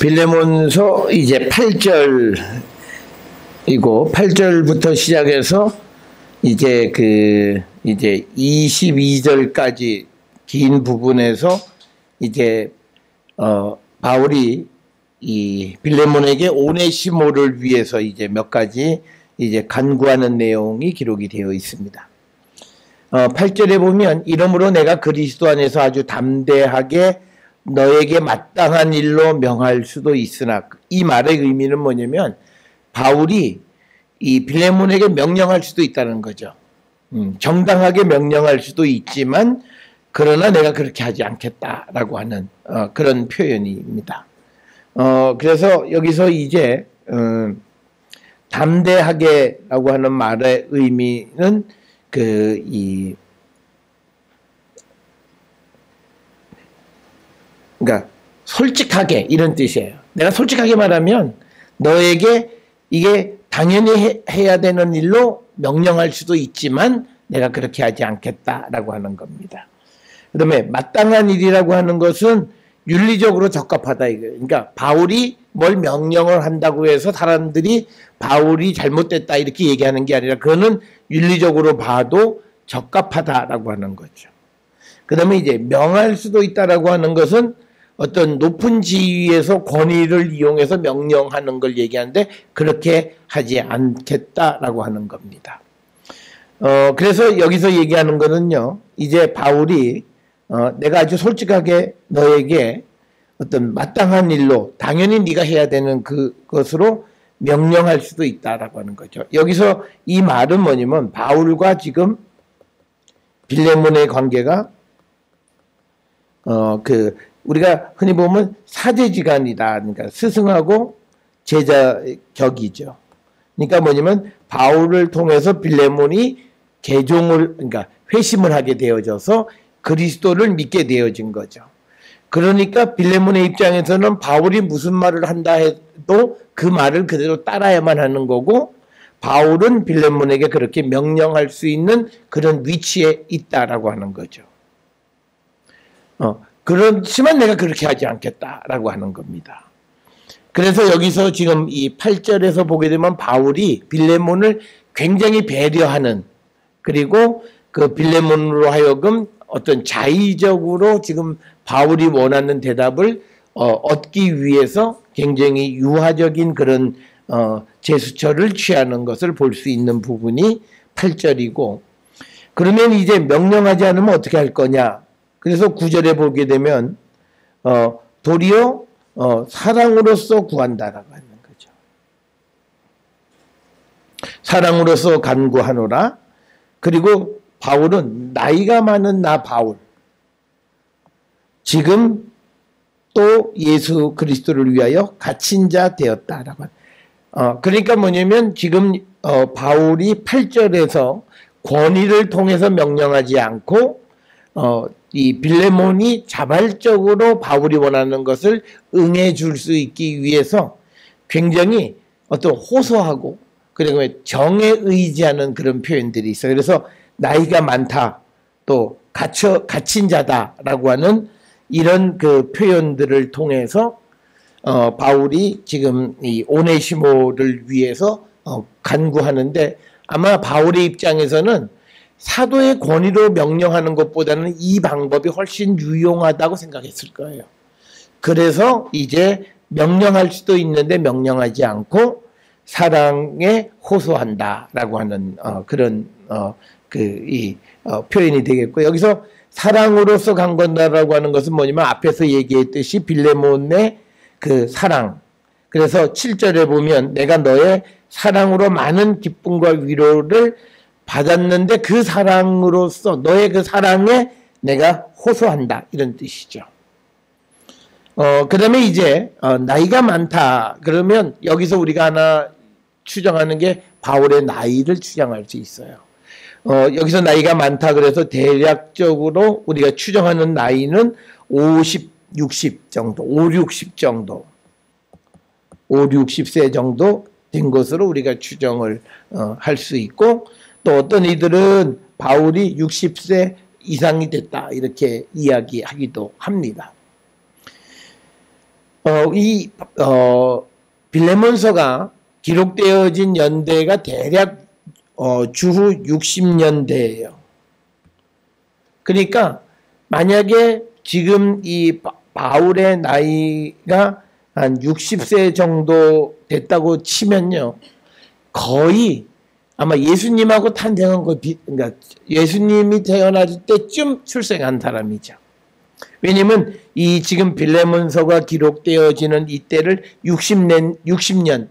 빌레몬서 이제 8절이고 8절부터 시작해서 이제 22절까지 긴 부분에서 이제 바울이 이 빌레몬에게 오네시모를 위해서 이제 몇 가지 이제 간구하는 내용이 기록이 되어 있습니다. 8절에 보면 이러므로 내가 그리스도 안에서 아주 담대하게 너에게 마땅한 일로 명할 수도 있으나, 이 말의 의미는 뭐냐면 바울이 이 빌레몬에게 명령할 수도 있다는 거죠. 정당하게 명령할 수도 있지만 그러나 내가 그렇게 하지 않겠다라고 하는 그런 표현입니다. 그래서 여기서 이제 담대하게라고 하는 말의 의미는 그러니까 솔직하게 이런 뜻이에요. 내가 솔직하게 말하면 너에게 이게 당연히 해야 되는 일로 명령할 수도 있지만 내가 그렇게 하지 않겠다라고 하는 겁니다. 그 다음에 마땅한 일이라고 하는 것은 윤리적으로 적합하다 이거예요. 그러니까 바울이 뭘 명령을 한다고 해서 사람들이 바울이 잘못됐다 이렇게 얘기하는 게 아니라 그거는 윤리적으로 봐도 적합하다라고 하는 거죠. 그 다음에 이제 명할 수도 있다라고 하는 것은 어떤 높은 지위에서 권위를 이용해서 명령하는 걸 얘기하는데 그렇게 하지 않겠다라고 하는 겁니다. 그래서 여기서 얘기하는 거는요, 이제 바울이 내가 아주 솔직하게 너에게 어떤 마땅한 일로 당연히 네가 해야 되는 그것으로 명령할 수도 있다라고 하는 거죠. 여기서 이 말은 뭐냐면 바울과 지금 빌레몬의 관계가 우리가 흔히 보면 사제지간이다. 그러니까 스승하고 제자 격이죠. 그러니까 뭐냐면 바울을 통해서 빌레몬이 그러니까 회심을 하게 되어져서 그리스도를 믿게 되어진 거죠. 그러니까 빌레몬의 입장에서는 바울이 무슨 말을 한다 해도 그 말을 그대로 따라야만 하는 거고, 바울은 빌레몬에게 그렇게 명령할 수 있는 그런 위치에 있다라고 하는 거죠. 그렇지만 내가 그렇게 하지 않겠다라고 하는 겁니다. 그래서 여기서 지금 이 8절에서 보게 되면 바울이 빌레몬을 굉장히 배려하는, 그리고 그 빌레몬으로 하여금 어떤 자의적으로 지금 바울이 원하는 대답을 얻기 위해서 굉장히 유화적인 그런 제스처를 취하는 것을 볼 수 있는 부분이 8절이고, 그러면 이제 명령하지 않으면 어떻게 할 거냐. 그래서 9절에 보게 되면 도리어 사랑으로서 구한다라고 하는 거죠. 사랑으로서 간구하노라. 그리고 바울은 나이가 많은 나 바울, 지금 또 예수 그리스도를 위하여 갇힌 자 되었다라고. 그러니까 뭐냐면 지금 바울이 8절에서 권위를 통해서 명령하지 않고 이 빌레몬이 자발적으로 바울이 원하는 것을 응해 줄 수 있기 위해서 굉장히 어떤 호소하고 그리고 정에 의지하는 그런 표현들이 있어요. 그래서 나이가 많다, 또 갇힌 자다라고 하는 이런 그 표현들을 통해서 바울이 지금 이 오네시모를 위해서 간구하는데, 아마 바울의 입장에서는 사도의 권위로 명령하는 것보다는 이 방법이 훨씬 유용하다고 생각했을 거예요. 그래서 이제 명령할 수도 있는데 명령하지 않고 사랑에 호소한다라고 하는 그런 표현이 되겠고, 여기서 사랑으로서 간건다라고 하는 것은 뭐냐면 앞에서 얘기했듯이 빌레몬의 그 사랑. 그래서 7절에 보면 내가 너의 사랑으로 많은 기쁨과 위로를 받았는데 그 사랑으로서 너의 그 사랑에 내가 호소한다, 이런 뜻이죠. 그 다음에 이제 나이가 많다 그러면 여기서 우리가 하나 추정하는 게 바울의 나이를 추정할 수 있어요. 여기서 나이가 많다 그래서 대략적으로 우리가 추정하는 나이는 50, 60 정도, 5, 60 정도, 5, 60세 정도 된 것으로 우리가 추정을 할 수 있고, 또 어떤 이들은 바울이 60세 이상이 됐다 이렇게 이야기하기도 합니다. 이 빌레몬서가 기록되어진 연대가 대략 주후 60년대예요. 그러니까 만약에 지금 이 바울의 나이가 한 60세 정도 됐다고 치면요, 거의 아마 예수님하고 탄생한 거, 그러니까 예수님이 태어날 때쯤 출생한 사람이죠. 왜냐면 이 지금 빌레몬서가 기록되어지는 이때를 60년,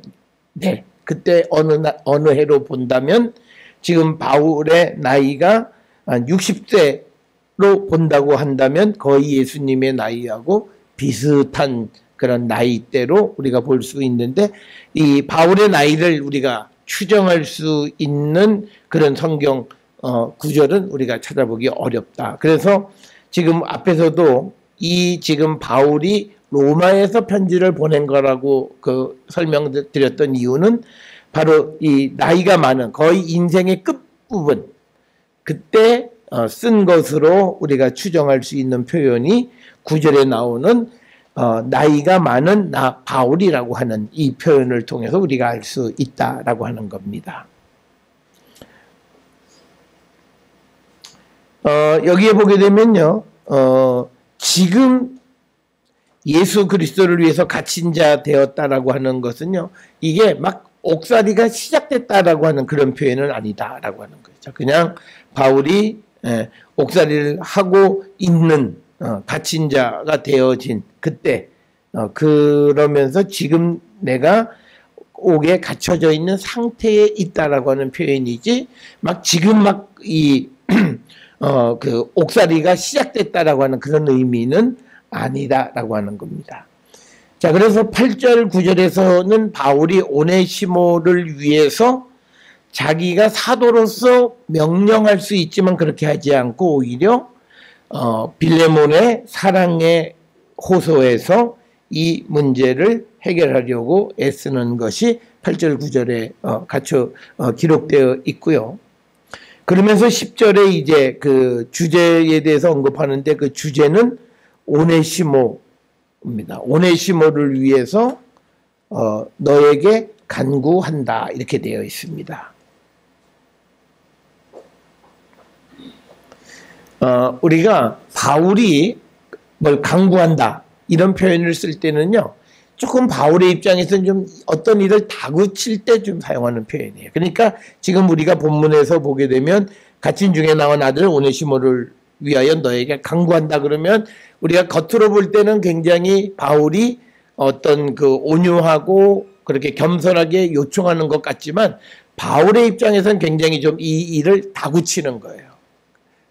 네, 그때 어느 해로 본다면 지금 바울의 나이가 한 60세로 본다고 한다면 거의 예수님의 나이하고 비슷한 그런 나이대로 우리가 볼 수 있는데, 이 바울의 나이를 우리가 추정할 수 있는 그런 성경 구절은 우리가 찾아보기 어렵다. 그래서 지금 앞에서도 이 지금 바울이 로마에서 편지를 보낸 거라고 그 설명드렸던 이유는 바로 이 나이가 많은 거의 인생의 끝부분, 그때 쓴 것으로 우리가 추정할 수 있는 표현이 9절에 나오는 나이가 많은 나 바울이라고 하는 이 표현을 통해서 우리가 알 수 있다라고 하는 겁니다. 여기에 보게 되면요, 지금 예수 그리스도를 위해서 갇힌 자 되었다라고 하는 것은요, 이게 막 옥살이가 시작됐다라고 하는 그런 표현은 아니다라고 하는 거죠. 그냥 바울이 옥살이를 하고 있는 갇힌 자가 되어진 그때, 그러면서 지금 내가 옥에 갇혀져 있는 상태에 있다라고 하는 표현이지, 막 지금 막 그 옥살이가 시작됐다라고 하는 그런 의미는 아니다라고 하는 겁니다. 자, 그래서 8절 9절에서는 바울이 오네시모를 위해서 자기가 사도로서 명령할 수 있지만 그렇게 하지 않고 오히려 빌레몬의 사랑의 호소에서 이 문제를 해결하려고 애쓰는 것이 8절 9절에 갖춰 기록되어 있고요. 그러면서 10절에 이제 그 주제에 대해서 언급하는데, 그 주제는 오네시모입니다. 오네시모를 위해서 너에게 간구한다, 이렇게 되어 있습니다. 우리가 바울이 뭘 간구한다 이런 표현을 쓸 때는요, 조금 바울의 입장에서는 좀 어떤 일을 다그칠 때 좀 사용하는 표현이에요. 그러니까 지금 우리가 본문에서 보게 되면 갇힌 중에 나온 아들 오네시모를 위하여 너에게 간구한다 그러면 우리가 겉으로 볼 때는 굉장히 바울이 어떤 그 온유하고 그렇게 겸손하게 요청하는 것 같지만 바울의 입장에서는 굉장히 좀 이 일을 다그치는 거예요.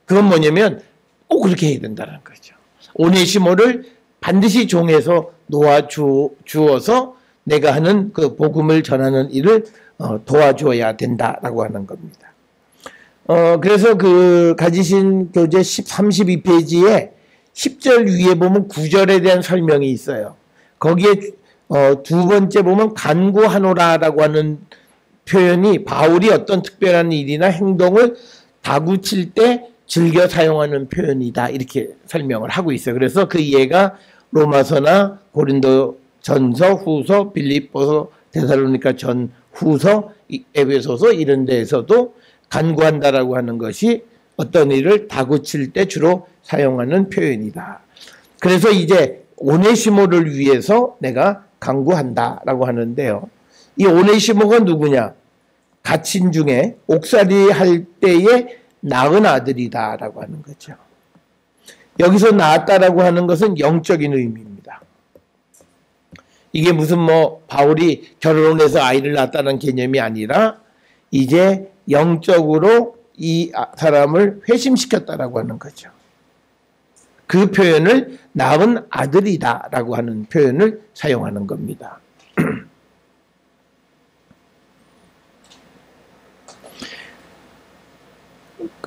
그건 뭐냐면 꼭 그렇게 해야 된다는 거죠. 오네시모를 반드시 종에서 놓아주어서 내가 하는 그 복음을 전하는 일을 도와줘야 된다라고 하는 겁니다. 그래서 그 가지신 교재 32페이지에 10절 위에 보면 9절에 대한 설명이 있어요. 거기에 두 번째 보면 간구하노라라고 하는 표현이 바울이 어떤 특별한 일이나 행동을 다구칠 때 즐겨 사용하는 표현이다, 이렇게 설명을 하고 있어요. 그래서 그 예가 로마서나 고린도 전서, 후서, 빌립보서, 데살로니가 전, 후서, 에베소서 이런 데에서도 간구한다라고 하는 것이 어떤 일을 다그칠 때 주로 사용하는 표현이다. 그래서 이제 오네시모를 위해서 내가 간구한다라고 하는데요. 이 오네시모가 누구냐? 갇힌 중에 옥살이 할 때에 낳은 아들이다라고 하는 거죠. 여기서 낳았다라고 하는 것은 영적인 의미입니다. 이게 무슨 바울이 결혼해서 아이를 낳았다는 개념이 아니라 이제 영적으로 이 사람을 회심시켰다라고 하는 거죠. 그 표현을 낳은 아들이다라고 하는 표현을 사용하는 겁니다.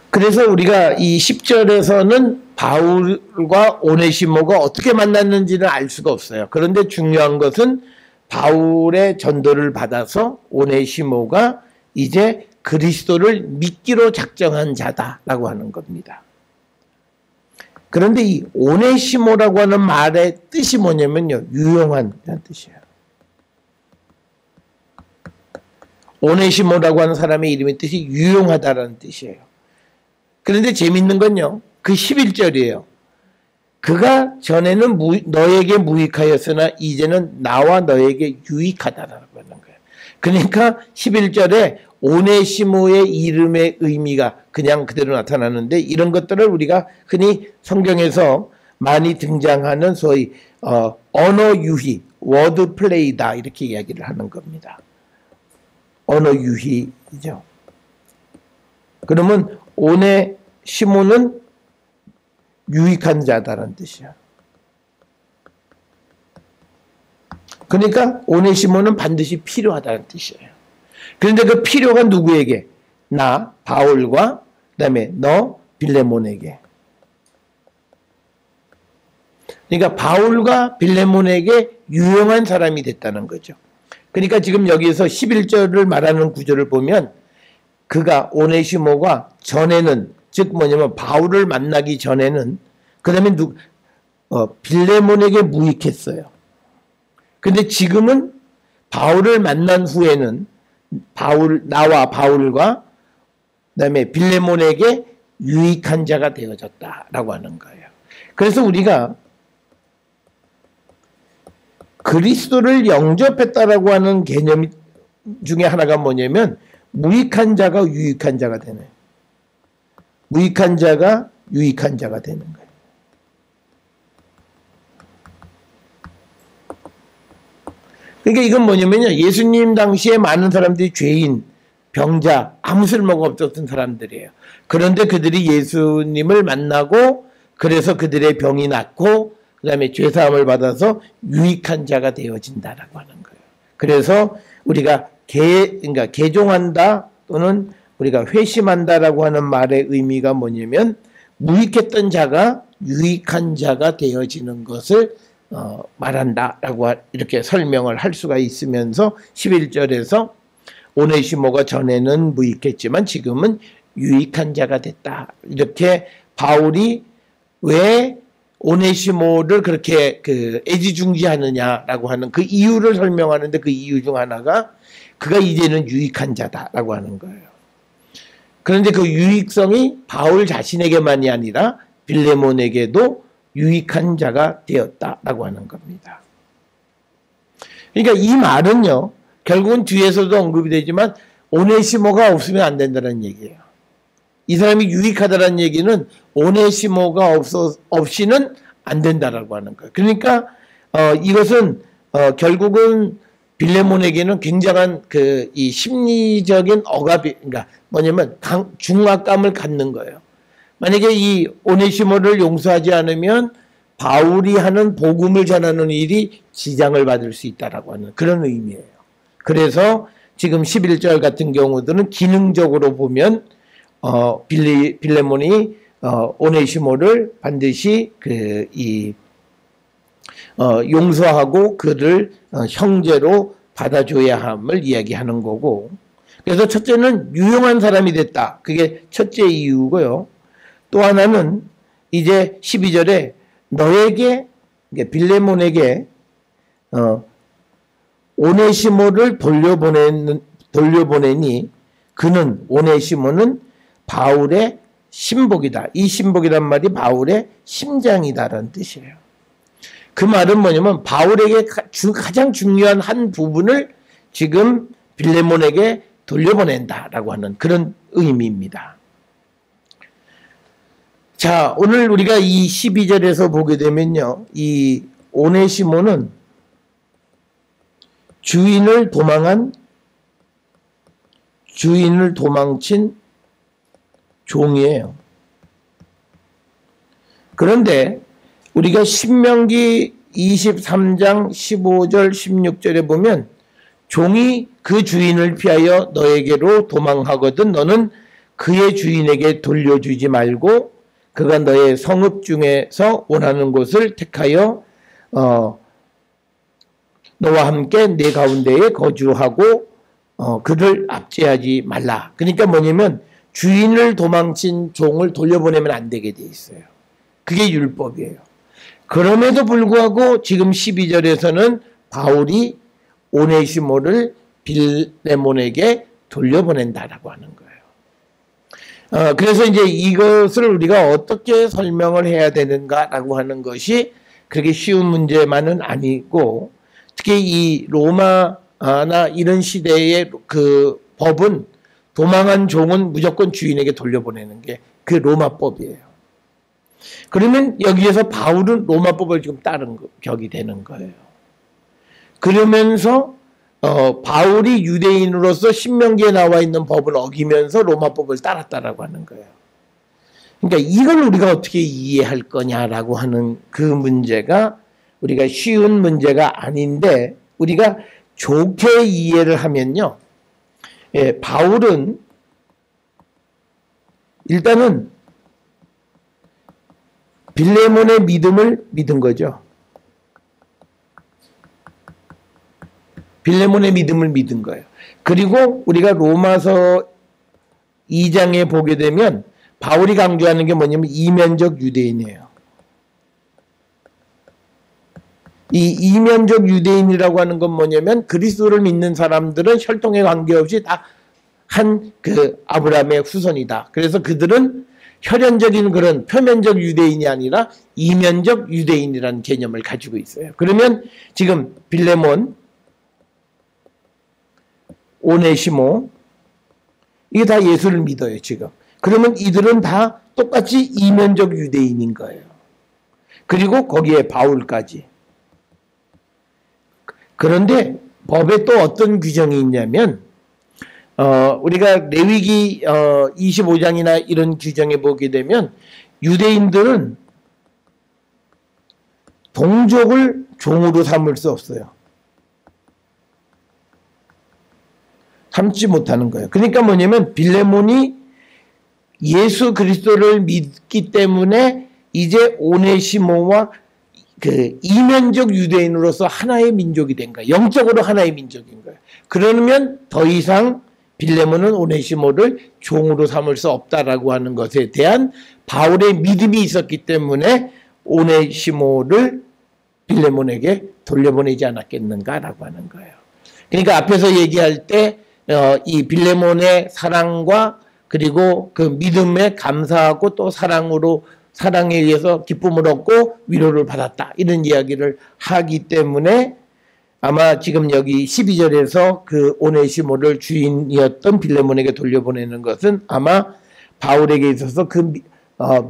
그래서 우리가 이 10절에서는 바울과 오네시모가 어떻게 만났는지는 알 수가 없어요. 그런데 중요한 것은 바울의 전도를 받아서 오네시모가 이제 그리스도를 믿기로 작정한 자다라고 하는 겁니다. 그런데 이 오네시모라고 하는 말의 뜻이 뭐냐면요, 유용한이라는 뜻이에요. 오네시모라고 하는 사람의 이름의 뜻이 유용하다라는 뜻이에요. 그런데 재밌는 건요, 그 11절이에요. 그가 전에는 너에게 무익하였으나 이제는 나와 너에게 유익하다라고 하는 거예요. 그러니까 11절에 오네시모의 이름의 의미가 그냥 그대로 나타나는데, 이런 것들을 우리가 흔히 성경에서 많이 등장하는 소위 언어 유희, 워드 플레이다 이렇게 이야기를 하는 겁니다. 언어 유희이죠. 그러면 오네시모는 유익한 자다라는 뜻이야. 그러니까 오네시모는 반드시 필요하다는 뜻이에요. 그런데 그 필요가 누구에게? 나 바울과 그다음에 너 빌레몬에게. 그러니까 바울과 빌레몬에게 유용한 사람이 됐다는 거죠. 그러니까 지금 여기에서 11절을 말하는 구절을 보면 그가 오네시모가 전에는, 즉 뭐냐면 바울을 만나기 전에는, 그 다음에 빌레몬에게 무익했어요. 근데 지금은 바울을 만난 후에는 나와 바울과 그다음에 빌레몬에게 유익한 자가 되어졌다라고 하는 거예요. 그래서 우리가 그리스도를 영접했다라고 하는 개념 중에 하나가 뭐냐면 무익한 자가 유익한 자가 되는, 무익한 자가 유익한 자가 되는 거예요. 그러니까 이건 뭐냐면요, 예수님 당시에 많은 사람들이 죄인, 병자, 아무 쓸모가 없었던 사람들이에요. 그런데 그들이 예수님을 만나고 그래서 그들의 병이 낫고 그 다음에 죄사함을 받아서 유익한 자가 되어진다라고 하는 거예요. 그래서 우리가 그러니까 개종한다 또는 우리가 회심한다라고 하는 말의 의미가 뭐냐면 무익했던 자가 유익한 자가 되어지는 것을 말한다라고 이렇게 설명을 할 수가 있으면서 11절에서 오네시모가 전에는 무익했지만 지금은 유익한 자가 됐다. 이렇게 바울이 왜 오네시모를 그렇게 애지중지하느냐라고 하는 그 이유를 설명하는데, 그 이유 중 하나가 그가 이제는 유익한 자다라고 하는 거예요. 그런데 그 유익성이 바울 자신에게만이 아니라 빌레몬에게도 유익한 자가 되었다라고 하는 겁니다. 그러니까 이 말은요, 결국은 뒤에서도 언급이 되지만 오네시모가 없으면 안 된다는 얘기예요. 이 사람이 유익하다는 얘기는 오네시모가 없이는 안 된다라고 하는 거예요. 그러니까 이것은 결국은 빌레몬에게는 굉장한 이 심리적인 억압이, 그러니까 뭐냐면 중압감을 갖는 거예요. 만약에 이 오네시모를 용서하지 않으면 바울이 하는 복음을 전하는 일이 지장을 받을 수 있다라고 하는 그런 의미예요. 그래서 지금 11절 같은 경우들은 기능적으로 보면 빌레몬이 오네시모를 반드시 용서하고 그를 형제로 받아줘야 함을 이야기하는 거고, 그래서 첫째는 유용한 사람이 됐다. 그게 첫째 이유고요. 또 하나는 이제 12절에 너에게, 빌레몬에게 오네시모를 돌려보내니 그는, 오네시모는 바울의 신복이다. 이 신복이란 말이 바울의 심장이다라는 뜻이에요. 그 말은 뭐냐면 바울에게 가장 중요한 한 부분을 지금 빌레몬에게 돌려보낸다라고 하는 그런 의미입니다. 자, 오늘 우리가 이 12절에서 보게 되면요, 이 오네시모는 주인을 도망친 종이에요. 그런데 우리가 신명기 23장 15절 16절에 보면 종이 그 주인을 피하여 너에게로 도망하거든 너는 그의 주인에게 돌려주지 말고 그가 너의 성읍 중에서 원하는 곳을 택하여 너와 함께 내 가운데에 거주하고 그를 압제하지 말라. 그러니까 뭐냐면 주인을 도망친 종을 돌려보내면 안 되게 돼 있어요. 그게 율법이에요. 그럼에도 불구하고 지금 12절에서는 바울이 오네시모를 빌레몬에게 돌려보낸다라고 하는 거예요. 그래서 이제 이것을 우리가 어떻게 설명을 해야 되는가라고 하는 것이 그렇게 쉬운 문제만은 아니고, 특히 이 로마나 이런 시대의 그 법은 도망한 종은 무조건 주인에게 돌려보내는 게 그 로마법이에요. 그러면 여기에서 바울은 로마법을 지금 따른 격이 되는 거예요. 그러면서 바울이 유대인으로서 신명기에 나와 있는 법을 어기면서 로마법을 따랐다라고 하는 거예요. 그러니까 이걸 우리가 어떻게 이해할 거냐라고 하는 그 문제가 우리가 쉬운 문제가 아닌데, 우리가 좋게 이해를 하면요, 바울은 일단은 빌레몬의 믿음을 믿은 거죠. 빌레몬의 믿음을 믿은 거예요. 그리고 우리가 로마서 2장에 보게 되면 바울이 강조하는 게 뭐냐면 이면적 유대인이에요. 이 이면적 유대인이라고 하는 건 뭐냐면 그리스도를 믿는 사람들은 혈통에 관계없이 다 한 그 아브라함의 후손이다. 그래서 그들은 혈연적인 그런 표면적 유대인이 아니라 이면적 유대인이라는 개념을 가지고 있어요. 그러면 지금 빌레몬, 오네시모, 이게 다 예수를 믿어요, 지금. 그러면 이들은 다 똑같이 이면적 유대인인 거예요. 그리고 거기에 바울까지. 그런데 법에 또 어떤 규정이 있냐면, 우리가 레위기 25장이나 이런 규정에 보게 되면 유대인들은 동족을 종으로 삼을 수 없어요. 삼지 못하는 거예요. 그러니까 뭐냐면 빌레몬이 예수 그리스도를 믿기 때문에 이제 오네시모와 그 이면적 유대인으로서 하나의 민족이 된 거예요. 영적으로 하나의 민족인 거예요. 그러면 더 이상 빌레몬은 오네시모를 종으로 삼을 수 없다라고 하는 것에 대한 바울의 믿음이 있었기 때문에 오네시모를 빌레몬에게 돌려보내지 않았겠는가라고 하는 거예요. 그러니까 앞에서 얘기할 때 이 빌레몬의 사랑과 그리고 그 믿음에 감사하고 또 사랑에 의해서 기쁨을 얻고 위로를 받았다, 이런 이야기를 하기 때문에 아마 지금 여기 12절에서 그 오네시모를 주인이었던 빌레몬에게 돌려보내는 것은 아마 바울에게 있어서 그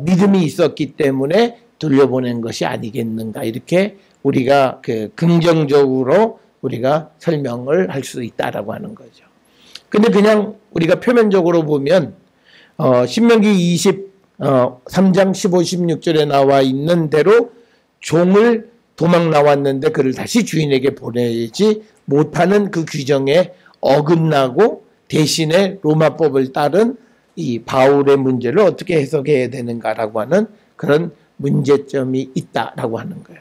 믿음이 있었기 때문에 돌려보낸 것이 아니겠는가, 이렇게 우리가 그 긍정적으로 우리가 설명을 할 수 있다라고 하는 거죠. 근데 그냥 우리가 표면적으로 보면 신명기 23장 15, 16절에 나와 있는 대로 종을 도망 나왔는데 그를 다시 주인에게 보내지 못하는 그 규정에 어긋나고 대신에 로마법을 따른 이 바울의 문제를 어떻게 해석해야 되는가라고 하는 그런 문제점이 있다라고 하는 거예요.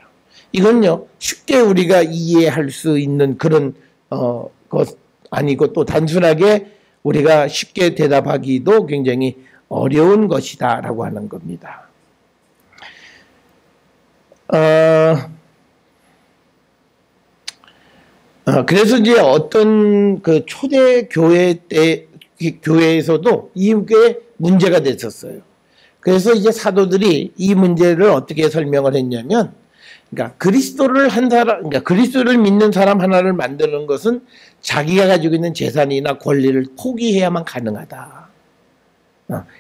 이건요, 쉽게 우리가 이해할 수 있는 그런 것 아니고, 또 단순하게 우리가 쉽게 대답하기도 굉장히 어려운 것이다라고 하는 겁니다. 그래서 이제 어떤 그 초대 교회에서도 이게 문제가 됐었어요. 그래서 이제 사도들이 이 문제를 어떻게 설명을 했냐면, 그러니까 그러니까 그리스도를 믿는 사람 하나를 만드는 것은 자기가 가지고 있는 재산이나 권리를 포기해야만 가능하다.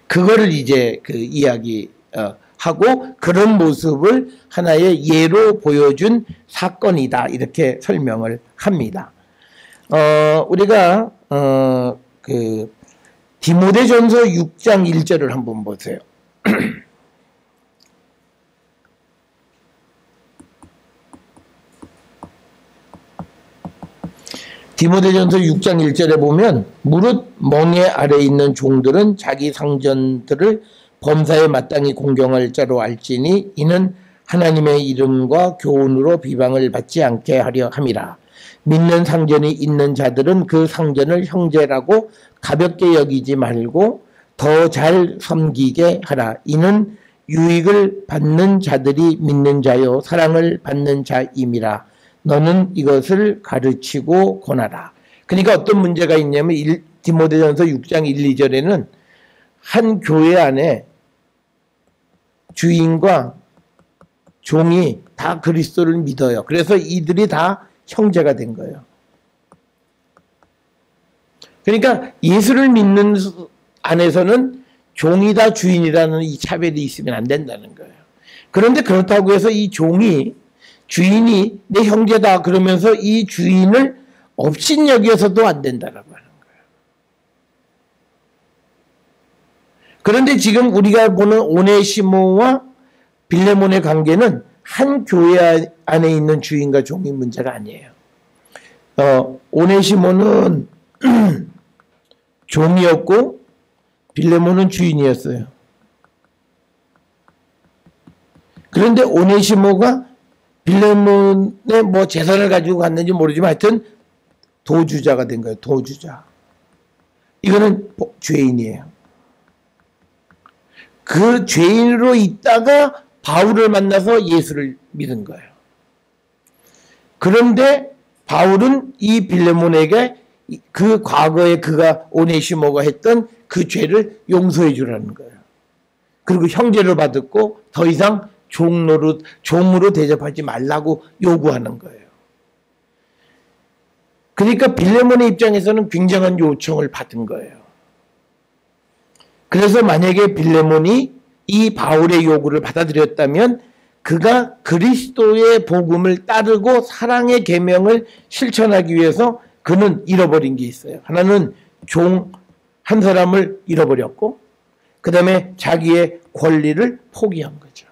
그거를 이제 그 이야기하고 그런 모습을 하나의 예로 보여준 사건이다, 이렇게 설명을 합니다. 우리가 그 디모데전서 6장 1절을 한번 보세요. 디모데전서 6장 1절에 보면 무릇 멍에 아래 있는 종들은 자기 상전들을 범사에 마땅히 공경할 자로 알지니 이는 하나님의 이름과 교훈으로 비방을 받지 않게 하려 함이라. 믿는 상전이 있는 자들은 그 상전을 형제라고 가볍게 여기지 말고 더 잘 섬기게 하라. 이는 유익을 받는 자들이 믿는 자요 사랑을 받는 자임이라. 너는 이것을 가르치고 권하라. 그러니까 어떤 문제가 있냐면 디모데전서 6장 1, 2절에는 한 교회 안에 주인과 종이 다 그리스도를 믿어요. 그래서 이들이 다 형제가 된 거예요. 그러니까 예수를 믿는 안에서는 종이다 주인이라는 이 차별이 있으면 안 된다는 거예요. 그런데 그렇다고 해서 이 종이 주인이 내 형제다 그러면서 이 주인을 업신여겨서도 안 된다라고 하는 거예요. 그런데 지금 우리가 보는 오네시모와 빌레몬의 관계는 한 교회 안에 있는 주인과 종의 문제가 아니에요. 오네시모는 종이었고 빌레몬은 주인이었어요. 그런데 오네시모가 빌레몬의 뭐 재산을 가지고 갔는지 모르지만 하여튼 도주자가 된 거예요. 도주자. 이거는 죄인이에요. 그 죄인으로 있다가 바울을 만나서 예수를 믿은 거예요. 그런데 바울은 이 빌레몬에게 그 과거에 그가 오네시모가 했던 그 죄를 용서해 주라는 거예요. 그리고 형제를 받았고 더 이상 종으로 대접하지 말라고 요구하는 거예요. 그러니까 빌레몬의 입장에서는 굉장한 요청을 받은 거예요. 그래서 만약에 빌레몬이 이 바울의 요구를 받아들였다면 그가 그리스도의 복음을 따르고 사랑의 계명을 실천하기 위해서 그는 잃어버린 게 있어요. 하나는 종 한 사람을 잃어버렸고 그 다음에 자기의 권리를 포기한 거죠.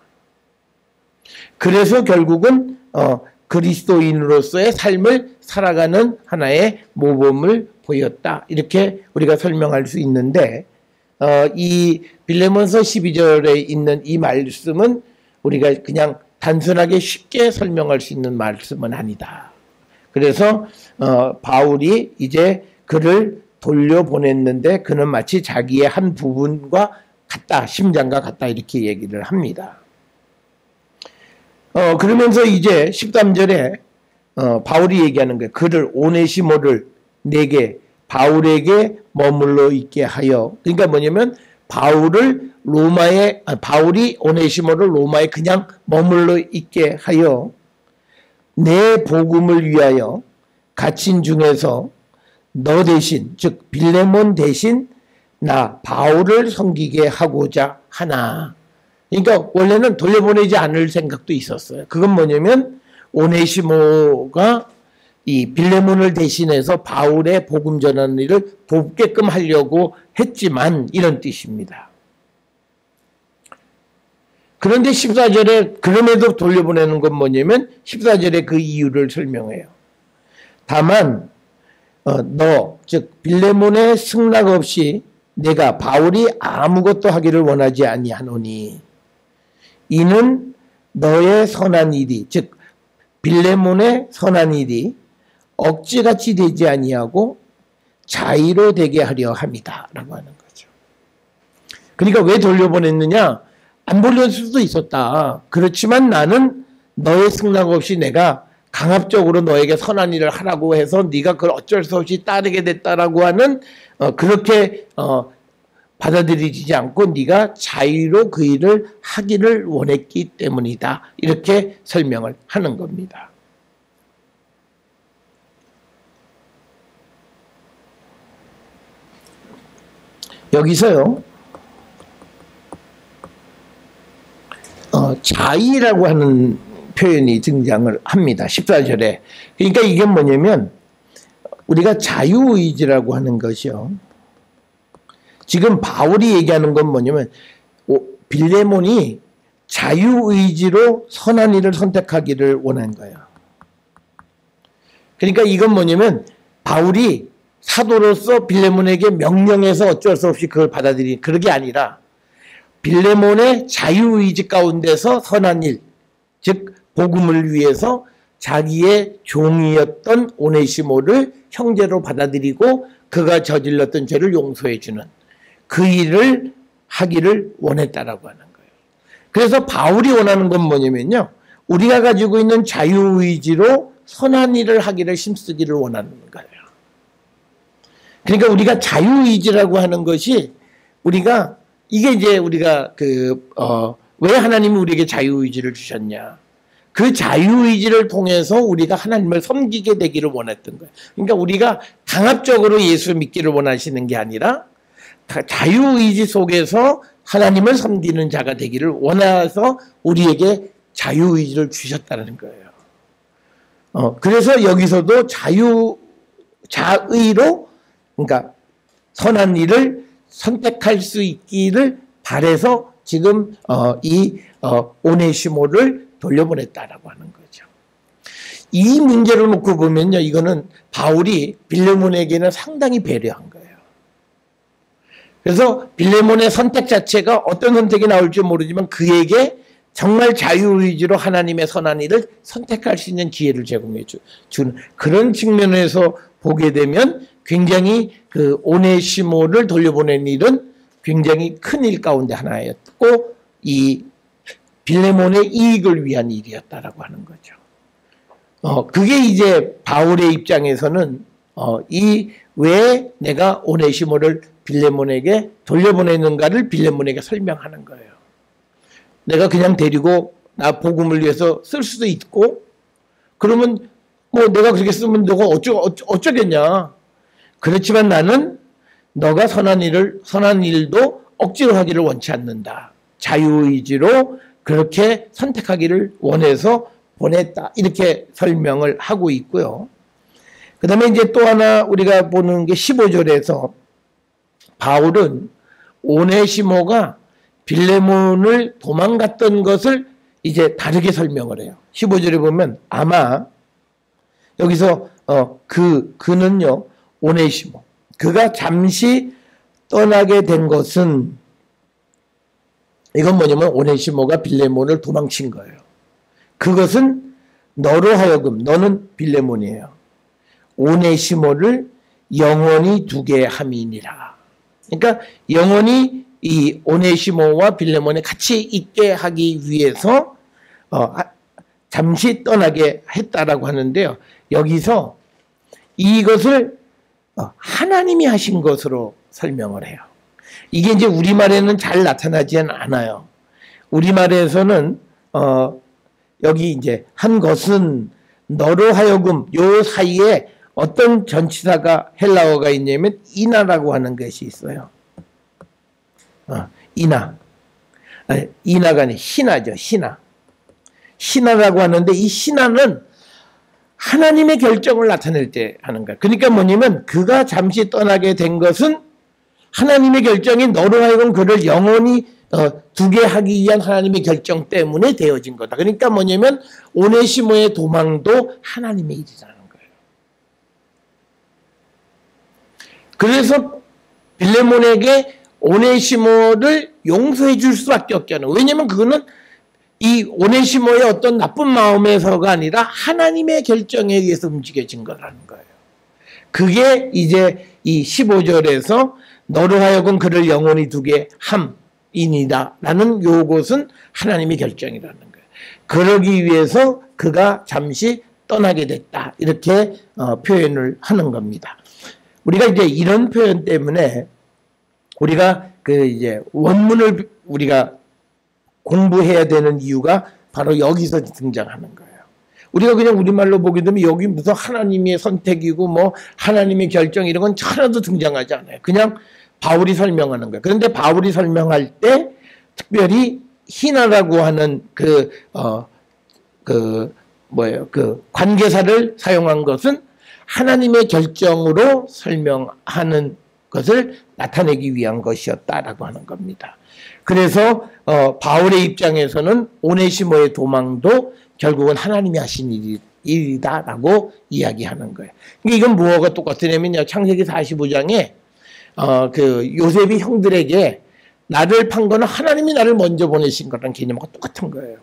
그래서 결국은 그리스도인으로서의 삶을 살아가는 하나의 모범을 보였다. 이렇게 우리가 설명할 수 있는데 이 빌레몬서 12절에 있는 이 말씀은 우리가 그냥 단순하게 쉽게 설명할 수 있는 말씀은 아니다. 그래서 바울이 이제 그를 돌려보냈는데 그는 마치 자기의 한 부분과 같다. 심장과 같다. 이렇게 얘기를 합니다. 그러면서 이제 13절에 바울이 얘기하는 거예요. 그를 오네시모를 내게 바울에게 머물러 있게 하여. 그러니까 뭐냐면 바울이 오네시모를 로마에 그냥 머물러 있게 하여 내 복음을 위하여 갇힌 중에서 너 대신 즉 빌레몬 대신 나 바울을 섬기게 하고자 하나. 그러니까 원래는 돌려보내지 않을 생각도 있었어요. 그건 뭐냐면 오네시모가 이 빌레몬을 대신해서 바울의 복음 전하는 일을 돕게끔 하려고 했지만 이런 뜻입니다. 그런데 14절에 그럼에도 돌려보내는 건 뭐냐면 14절에 그 이유를 설명해요. 다만 너 즉 빌레몬의 승낙 없이 내가 바울이 아무것도 하기를 원하지 아니하노니 이는 너의 선한 일이 즉 빌레몬의 선한 일이 억지같이 되지 아니하고 자의로 되게 하려 함이다 라고 하는 거죠. 그러니까 왜 돌려보냈느냐? 안 보낼 수도 있었다. 그렇지만 나는 너의 승낙 없이 내가 강압적으로 너에게 선한 일을 하라고 해서 네가 그걸 어쩔 수 없이 따르게 됐다라고 하는 그렇게 받아들이지 않고 네가 자유로 그 일을 하기를 원했기 때문이다. 이렇게 설명을 하는 겁니다. 여기서요. 자의라고 하는 표현이 등장을 합니다. 14절에. 그러니까 이게 뭐냐면 우리가 자유의지라고 하는 것이요. 지금 바울이 얘기하는 건 뭐냐면 빌레몬이 자유의지로 선한 일을 선택하기를 원한 거예요. 그러니까 이건 뭐냐면 바울이 사도로서 빌레몬에게 명령해서 어쩔 수 없이 그걸 받아들이는 그런 게 아니라 빌레몬의 자유의지 가운데서 선한 일, 즉 복음을 위해서 자기의 종이었던 오네시모를 형제로 받아들이고 그가 저질렀던 죄를 용서해 주는 그 일을 하기를 원했다라고 하는 거예요. 그래서 바울이 원하는 건 뭐냐면요. 우리가 가지고 있는 자유의지로 선한 일을 하기를 힘쓰기를 원하는 거예요. 그러니까 우리가 자유의지라고 하는 것이 우리가 이게 이제 우리가 왜 하나님이 우리에게 자유의지를 주셨냐. 그 자유의지를 통해서 우리가 하나님을 섬기게 되기를 원했던 거예요. 그러니까 우리가 강압적으로 예수를 믿기를 원하시는 게 아니라 자유의지 속에서 하나님을 섬기는 자가 되기를 원해서 우리에게 자유의지를 주셨다는 거예요. 그래서 여기서도 자의로 그러니까 선한 일을 선택할 수 있기를 바라서 지금 오네시모를 돌려보냈다라고 하는 거죠. 이 문제를 놓고 보면요, 이거는 바울이 빌레몬에게는 상당히 배려한 거예요. 그래서 빌레몬의 선택 자체가 어떤 선택이 나올지 모르지만 그에게 정말 자유의지로 하나님의 선한 일을 선택할 수 있는 기회를 제공해 주는 그런 측면에서 보게 되면 굉장히 그 오네시모를 돌려보낸 일은 굉장히 큰 일 가운데 하나였고 이 빌레몬의 이익을 위한 일이었다라고 하는 거죠. 그게 이제 바울의 입장에서는 왜 내가 오네시모를 빌레몬에게 돌려보내는가를 빌레몬에게 설명하는 거예요. 내가 그냥 데리고 나 복음을 위해서 쓸 수도 있고 그러면 뭐 내가 그렇게 쓰면 너가 어쩌겠냐. 그렇지만 나는 너가 선한 일도 억지로 하기를 원치 않는다. 자유의지로 그렇게 선택하기를 원해서 보냈다. 이렇게 설명을 하고 있고요. 그 다음에 이제 또 하나 우리가 보는 게 15절에서 바울은 오네시모가 빌레몬을 도망갔던 것을 이제 다르게 설명을 해요. 15절에 보면 아마 여기서 그는요 오네시모 그가 잠시 떠나게 된 것은 이건 뭐냐면 오네시모가 빌레몬을 도망친 거예요. 그것은 너로 하여금 너는 빌레몬이에요. 오네시모를 영원히 두게 함이니라. 그러니까 영원히 이 오네시모와 빌레몬이 같이 있게 하기 위해서 잠시 떠나게 했다라고 하는데요. 여기서 이것을 하나님이 하신 것으로 설명을 해요. 이게 이제 우리말에는 잘 나타나지는 않아요. 우리말에서는 여기 이제 한 것은 너로 하여금 요 사이에 어떤 전치사가 헬라어가 있냐면 이나라고 하는 것이 있어요. 이나가 아니라 희나죠. 희나라고 하는데 이 희나는 하나님의 결정을 나타낼 때 하는 거야. 그러니까 뭐냐면 그가 잠시 떠나게 된 것은 하나님의 결정이 너로 하여금 그를 영원히 두게 하기 위한 하나님의 결정 때문에 되어진 거다. 그러니까 뭐냐면 오네시모의 도망도 하나님의 일이라는 거예요. 그래서 빌레몬에게 오네시모를 용서해 줄 수밖에 없잖아요. 왜냐하면 그거는 이 오네시모의 어떤 나쁜 마음에서가 아니라 하나님의 결정에 의해서 움직여진 거라는 거예요. 그게 이제 이 15절에서 너로 하여금 그를 영원히 두게 함이니다 라는 요것은 하나님의 결정이라는 거예요. 그러기 위해서 그가 잠시 떠나게 됐다. 이렇게 표현을 하는 겁니다. 우리가 이제 이런 표현 때문에 우리가 이제 원문을 우리가 공부해야 되는 이유가 바로 여기서 등장하는 거예요. 우리가 그냥 우리말로 보게 되면 여기 무슨 하나님의 선택이고 뭐 하나님의 결정 이런 건 하나도 등장하지 않아요. 그냥 바울이 설명하는 거예요. 그런데 바울이 설명할 때 특별히 희나라고 하는 그 관계사를 사용한 것은 하나님의 결정으로 설명하는 것을 나타내기 위한 것이었다라고 하는 겁니다. 그래서 바울의 입장에서는 오네시모의 도망도 결국은 하나님이 하신 일이다라고 이야기하는 거예요. 이건 뭐가 똑같으냐면요. 창세기 45장에 요셉이 형들에게 나를 판 거는 하나님이 나를 먼저 보내신 거라는 개념과 똑같은 거예요.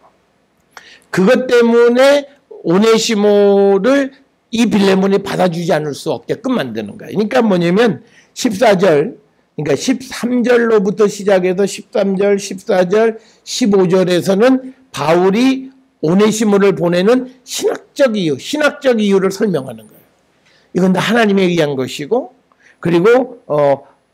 그것 때문에 오네시모를 이 빌레몬이 받아주지 않을 수 없게끔 만드는 거예요. 그러니까 뭐냐면 14절 그러니까 13절로부터 시작해서 13절, 14절, 15절에서는 바울이 오네시모를 보내는 신학적 이유를 설명하는 거예요. 이건 다 하나님에 의한 것이고, 그리고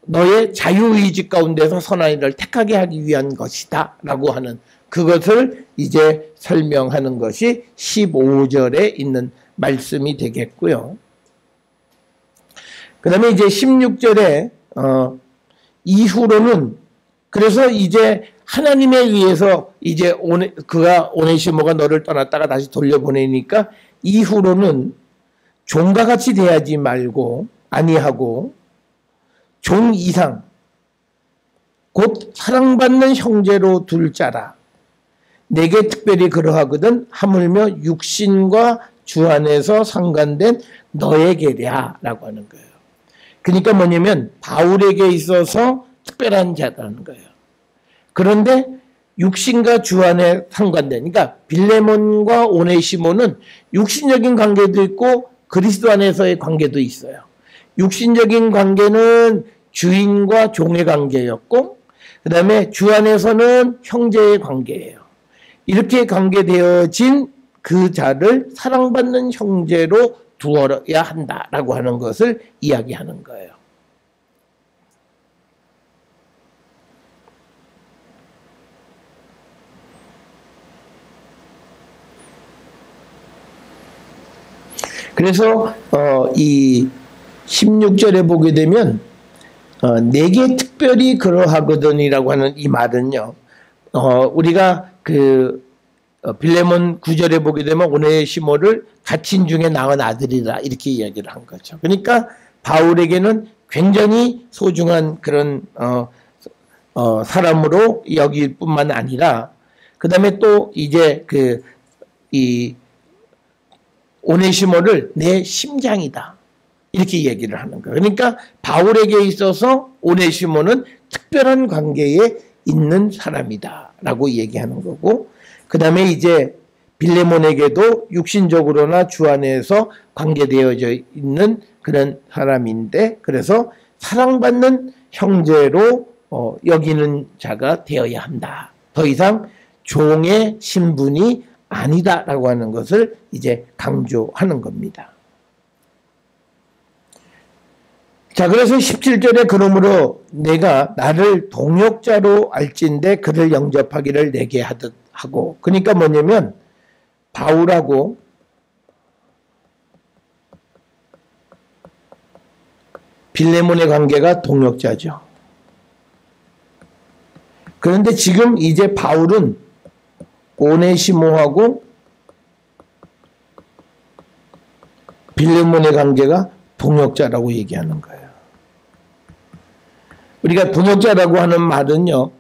너의 자유의지 가운데서 선한 일을 택하게 하기 위한 것이다 라고 하는 그것을 이제 설명하는 것이 15절에 있는 말씀이 되겠고요. 그 다음에 이제 16절에 이후로는, 그래서 이제 하나님에 의해서 이제 그가 오네시모가 너를 떠났다가 다시 돌려보내니까 이후로는 종과 같이 대하지 말고 아니하고 종 이상 곧 사랑받는 형제로 둘 자라. 내게 특별히 그러하거든 하물며 육신과 주 안에서 상관된 너에게랴 라고 하는 거예요. 그러니까 뭐냐면 바울에게 있어서 특별한 자라는 거예요. 그런데 육신과 주 안에 상관된, 그러니까 빌레몬과 오네시모는 육신적인 관계도 있고 그리스도 안에서의 관계도 있어요. 육신적인 관계는 주인과 종의 관계였고, 그 다음에 주 안에서는 형제의 관계예요. 이렇게 관계되어진 그 자를 사랑받는 형제로 두어야 한다라고 하는 것을 이야기하는 거예요. 그래서 이 16절에 보게 되면 내게 특별히 그러하거든이라고 하는 이 말은요, 우리가 그 빌레몬 9절에 보게 되면 오네시모를 갇힌 중에 낳은 아들이라 이렇게 이야기를 한 거죠. 그러니까 바울에게는 굉장히 소중한 그런 사람으로 여길 뿐만 아니라, 그 다음에 또 이제 이 오네시모를 내 심장이다 이렇게 얘기를 하는 거예요. 그러니까 바울에게 있어서 오네시모는 특별한 관계에 있는 사람이다 라고 얘기하는 거고, 그 다음에 이제 빌레몬에게도 육신적으로나 주 안에서 관계되어져 있는 그런 사람인데, 그래서 사랑받는 형제로 여기는 자가 되어야 한다. 더 이상 종의 신분이 아니다라고 하는 것을 이제 강조하는 겁니다. 자, 그래서 17절에 그러므로 내가 나를 동역자로 알진대 그를 영접하기를 내게 하듯 하고, 그러니까 뭐냐면 바울하고 빌레몬의 관계가 동역자죠. 그런데 지금 이제 바울은 오네시모하고 빌레몬의 관계가 동역자라고 얘기하는 거예요. 우리가 동역자라고 하는 말은요,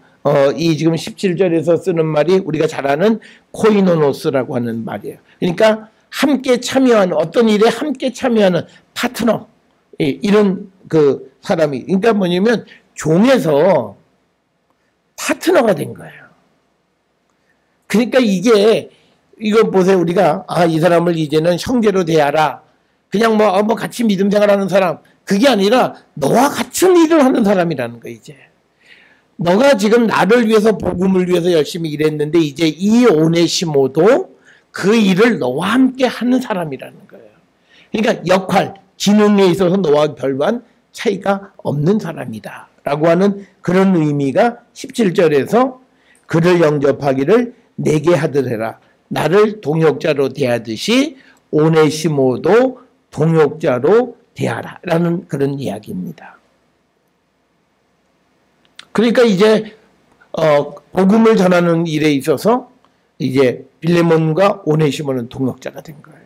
이 지금 17절에서 쓰는 말이 우리가 잘 아는 코이노노스라고 하는 말이에요. 그러니까 함께 참여하는, 어떤 일에 함께 참여하는 파트너, 이런 그 사람이, 그러니까 뭐냐면 종에서 파트너가 된 거예요. 그러니까 이거 보세요. 우리가 이 사람을 이제는 형제로 대하라, 그냥 뭐 같이 믿음 생활하는 사람, 그게 아니라 너와 같은 일을 하는 사람이라는 거. 이제 너가 지금 나를 위해서, 복음을 위해서 열심히 일했는데 이제 이 오네시모도 그 일을 너와 함께 하는 사람이라는 거예요. 그러니까 역할, 기능에 있어서 너와 별반 차이가 없는 사람이다 라고 하는 그런 의미가 17절에서 그를 영접하기를 내게 하듯 해라. 나를 동역자로 대하듯이 오네시모도 동역자로 대하라 라는 그런 이야기입니다. 그러니까 이제 복음을 전하는 일에 있어서 이제 빌레몬과 오네시모는 동역자가 된 거예요.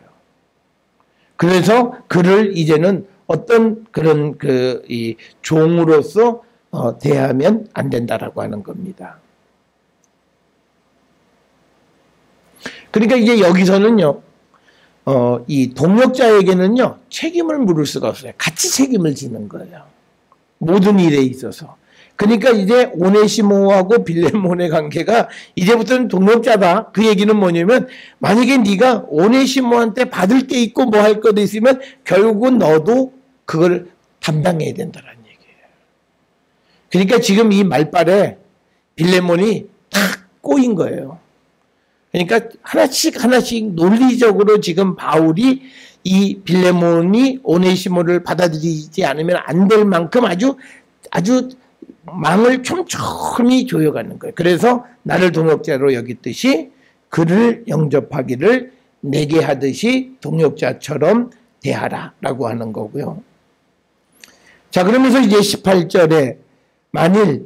그래서 그를 이제는 어떤 그런 이 종으로서 대하면 안 된다라고 하는 겁니다. 그러니까 이제 여기서는요, 이 동역자에게는요, 책임을 물을 수가 없어요. 같이 책임을 지는 거예요. 모든 일에 있어서. 그러니까 이제 오네시모하고 빌레몬의 관계가 이제부터는 동역자다. 그 얘기는 뭐냐면, 만약에 네가 오네시모한테 받을 게 있고 뭐 할 것도 있으면 결국은 너도 그걸 담당해야 된다는 얘기예요. 그러니까 지금 이 말발에 빌레몬이 탁 꼬인 거예요. 그러니까 하나씩 논리적으로 지금 바울이 이 빌레몬이 오네시모를 받아들이지 않으면 안 될 만큼 아주 망을 촘촘히 조여가는 거예요. 그래서 나를 동역자로 여겼듯이 그를 영접하기를 내게 하듯이 동역자처럼 대하라라고 하는 거고요. 자, 그러면서 이제 18절에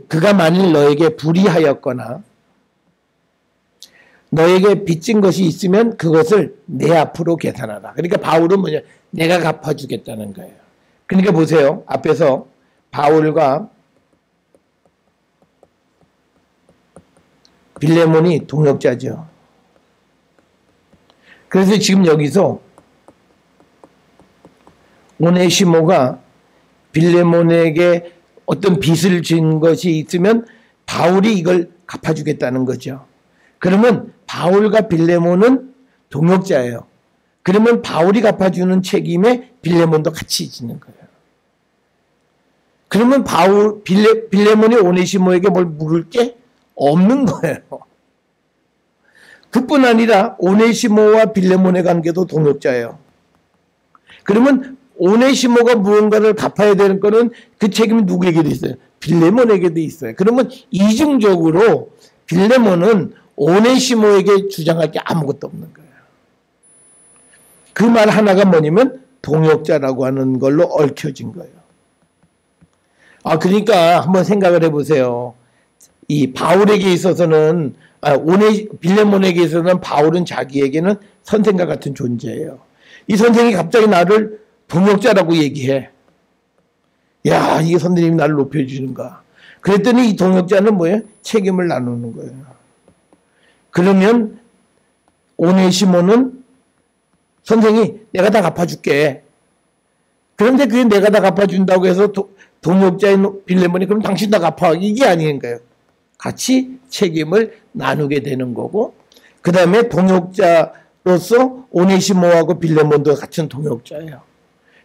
그가 만일 너에게 불의하였거나 너에게 빚진 것이 있으면 그것을 내 앞으로 계산하라. 그러니까 바울은 뭐냐? 내가 갚아주겠다는 거예요. 그러니까 보세요. 앞에서 바울과 빌레몬이 동역자죠. 그래서 지금 여기서 오네시모가 빌레몬에게 어떤 빚을 진 것이 있으면 바울이 이걸 갚아주겠다는 거죠. 그러면 바울과 빌레몬은 동역자예요. 그러면 바울이 갚아주는 책임에 빌레몬도 같이 지는 거예요. 그러면 빌레몬이 오네시모에게 뭘 물을 게 없는 거예요. 그뿐 아니라 오네시모와 빌레몬의 관계도 동역자예요. 그러면 오네시모가 무언가를 갚아야 되는 거는 그 책임이 누구에게도 있어요? 빌레몬에게도 있어요. 그러면 이중적으로 빌레몬은 오네시모에게 주장할 게 아무것도 없는 거예요. 그 말 하나가 뭐냐면 동역자라고 하는 걸로 얽혀진 거예요. 그러니까 한번 생각을 해보세요. 이 바울에게 있어서는 빌레몬에게 있어서는 바울은 자기에게는 선생과 같은 존재예요. 이 선생이 갑자기 나를 동역자라고 얘기해. 야, 이 선생님이 나를 높여주는가. 그랬더니 이 동역자는 뭐예요? 책임을 나누는 거예요. 그러면 오네시모는 선생이 내가 다 갚아줄게. 그런데 그게 내가 다 갚아준다고 해서 동역자인 빌레몬이 그럼 당신 다 갚아. 이게 아닌 거예요. 같이 책임을 나누게 되는 거고, 그 다음에 동역자로서 오네시모하고 빌레몬도 같은 동역자예요.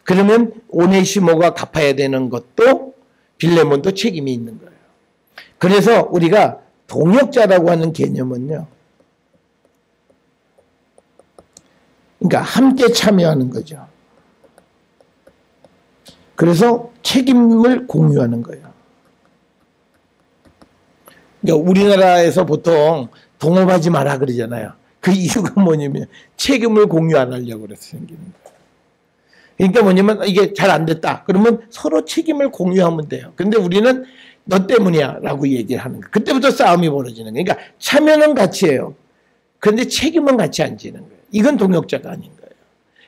그러면 오네시모가 갚아야 되는 것도 빌레몬도 책임이 있는 거예요. 그래서 우리가 동역자라고 하는 개념은요, 그러니까 함께 참여하는 거죠. 그래서 책임을 공유하는 거예요. 그러니까 우리나라에서 보통 동업하지 마라 그러잖아요. 그 이유가 뭐냐면 책임을 공유 안 하려고 그래서 생기는 거예요. 그러니까 뭐냐면 이게 잘 안 됐다. 그러면 서로 책임을 공유하면 돼요. 근데 우리는 너 때문이야 라고 얘기를 하는 거예요. 그때부터 싸움이 벌어지는 거예요. 그러니까 참여는 같이 해요. 그런데 책임은 같이 안 지는 거예요. 이건 동역자가 아닌 거예요.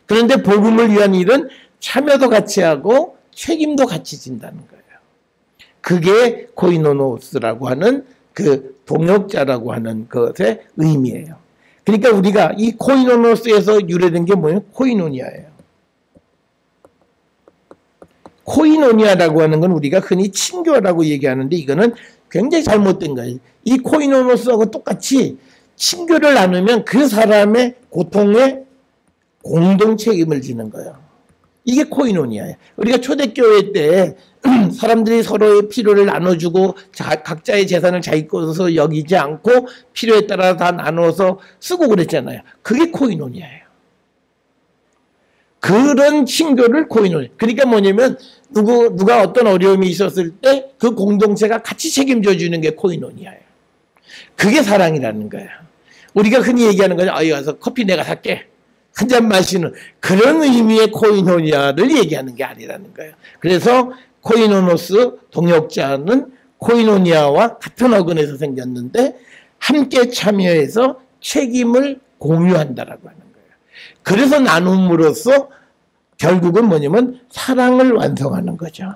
그런데 복음을 위한 일은 참여도 같이 하고 책임도 같이 진다는 거예요. 그게 코이노노스라고 하는 그 동역자라고 하는 것의 의미예요. 그러니까 우리가 이 코이노노스에서 유래된 게 뭐예요? 코이노니아예요. 코이노니아라고 하는 건 우리가 흔히 친교라고 얘기하는데 이거는 굉장히 잘못된 거예요. 이 코이노노스하고 똑같이 친교를 나누면 그 사람의 고통에 공동 책임을 지는 거예요. 이게 코이노니아예요. 우리가 초대교회 때 사람들이 서로의 필요를 나눠주고 각자의 재산을 자기 것으로 여기지 않고 필요에 따라 다 나눠서 쓰고 그랬잖아요. 그게 코이노니아예요. 그런 친교를 코이노니아. 그러니까 뭐냐면 누가 어떤 어려움이 있었을 때 그 공동체가 같이 책임져 주는 게 코이노니아예요. 그게 사랑이라는 거예요. 우리가 흔히 얘기하는 거죠. 여기 가서 커피 내가 살게. 한 잔 마시는 그런 의미의 코이노니아를 얘기하는 게 아니라는 거예요. 그래서 코이노노스 동역자는 코이노니아와 같은 어근에서 생겼는데 함께 참여해서 책임을 공유한다라고 하는 거예요. 그래서 나눔으로써 결국은 뭐냐면 사랑을 완성하는 거죠.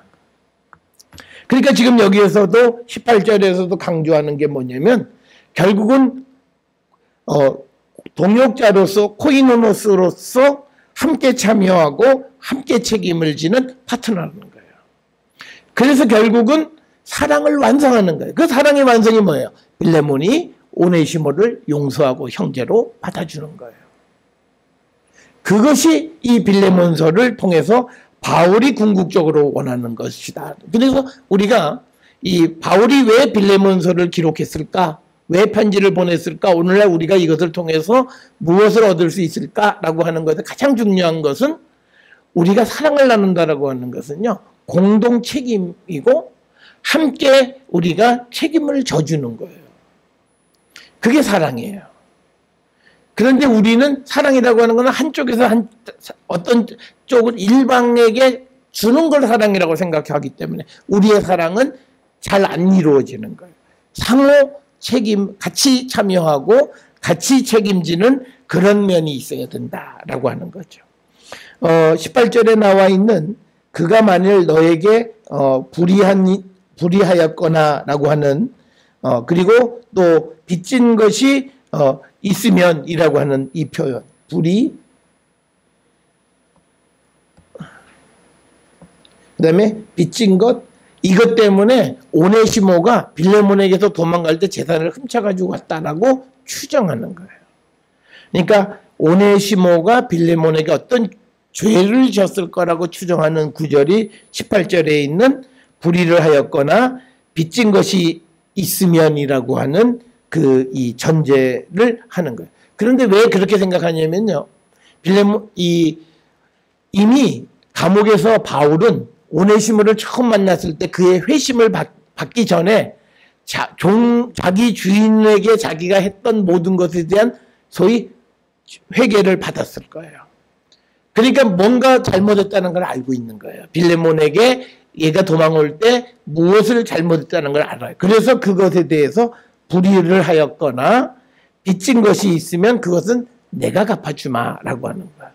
그러니까 지금 여기에서도 18절에서도 강조하는 게 뭐냐면 결국은 동역자로서 코이노노스로서 함께 참여하고 함께 책임을 지는 파트너라는 거예요. 그래서 결국은 사랑을 완성하는 거예요. 그 사랑의 완성이 뭐예요? 빌레몬이 오네시모를 용서하고 형제로 받아주는 거예요. 그것이 이 빌레몬서를 통해서 바울이 궁극적으로 원하는 것이다. 그래서 우리가 이 바울이 왜 빌레몬서를 기록했을까? 왜 편지를 보냈을까? 오늘날 우리가 이것을 통해서 무엇을 얻을 수 있을까라고 하는 것에 가장 중요한 것은 우리가 사랑을 나눈다라고 하는 것은요, 공동 책임이고 함께 우리가 책임을 져주는 거예요. 그게 사랑이에요. 그런데 우리는 사랑이라고 하는 것은 한쪽에서 어떤 쪽을 일방에게 주는 걸 사랑이라고 생각하기 때문에 우리의 사랑은 잘 안 이루어지는 거예요. 상호 책임, 같이 참여하고 같이 책임지는 그런 면이 있어야 된다라고 하는 거죠. 18절에 나와 있는 그가 만일 너에게 불의하였거나 라고 하는 그리고 또 빚진 것이 있으면 이라고 하는 이 표현 그 다음에 빚진 것 이것 때문에 오네시모가 빌레몬에게서 도망갈 때 재산을 훔쳐가지고 왔다라고 추정하는 거예요. 그러니까 오네시모가 빌레몬에게 어떤 죄를 졌을 거라고 추정하는 구절이 18절에 있는 불의를 하였거나 빚진 것이 있으면이라고 하는 이 전제를 하는 거예요. 그런데 왜 그렇게 생각하냐면요. 이미 감옥에서 바울은 오네시모를 처음 만났을 때 그의 회심을 받기 전에 자기 주인에게 자기가 했던 모든 것에 대한 소위 회개를 받았을 거예요. 그러니까 뭔가 잘못했다는 걸 알고 있는 거예요. 빌레몬에게 얘가 도망올 때 무엇을 잘못했다는 걸 알아요. 그래서 그것에 대해서 불의를 하였거나 빚진 것이 있으면 그것은 내가 갚아주마라고 하는 거야.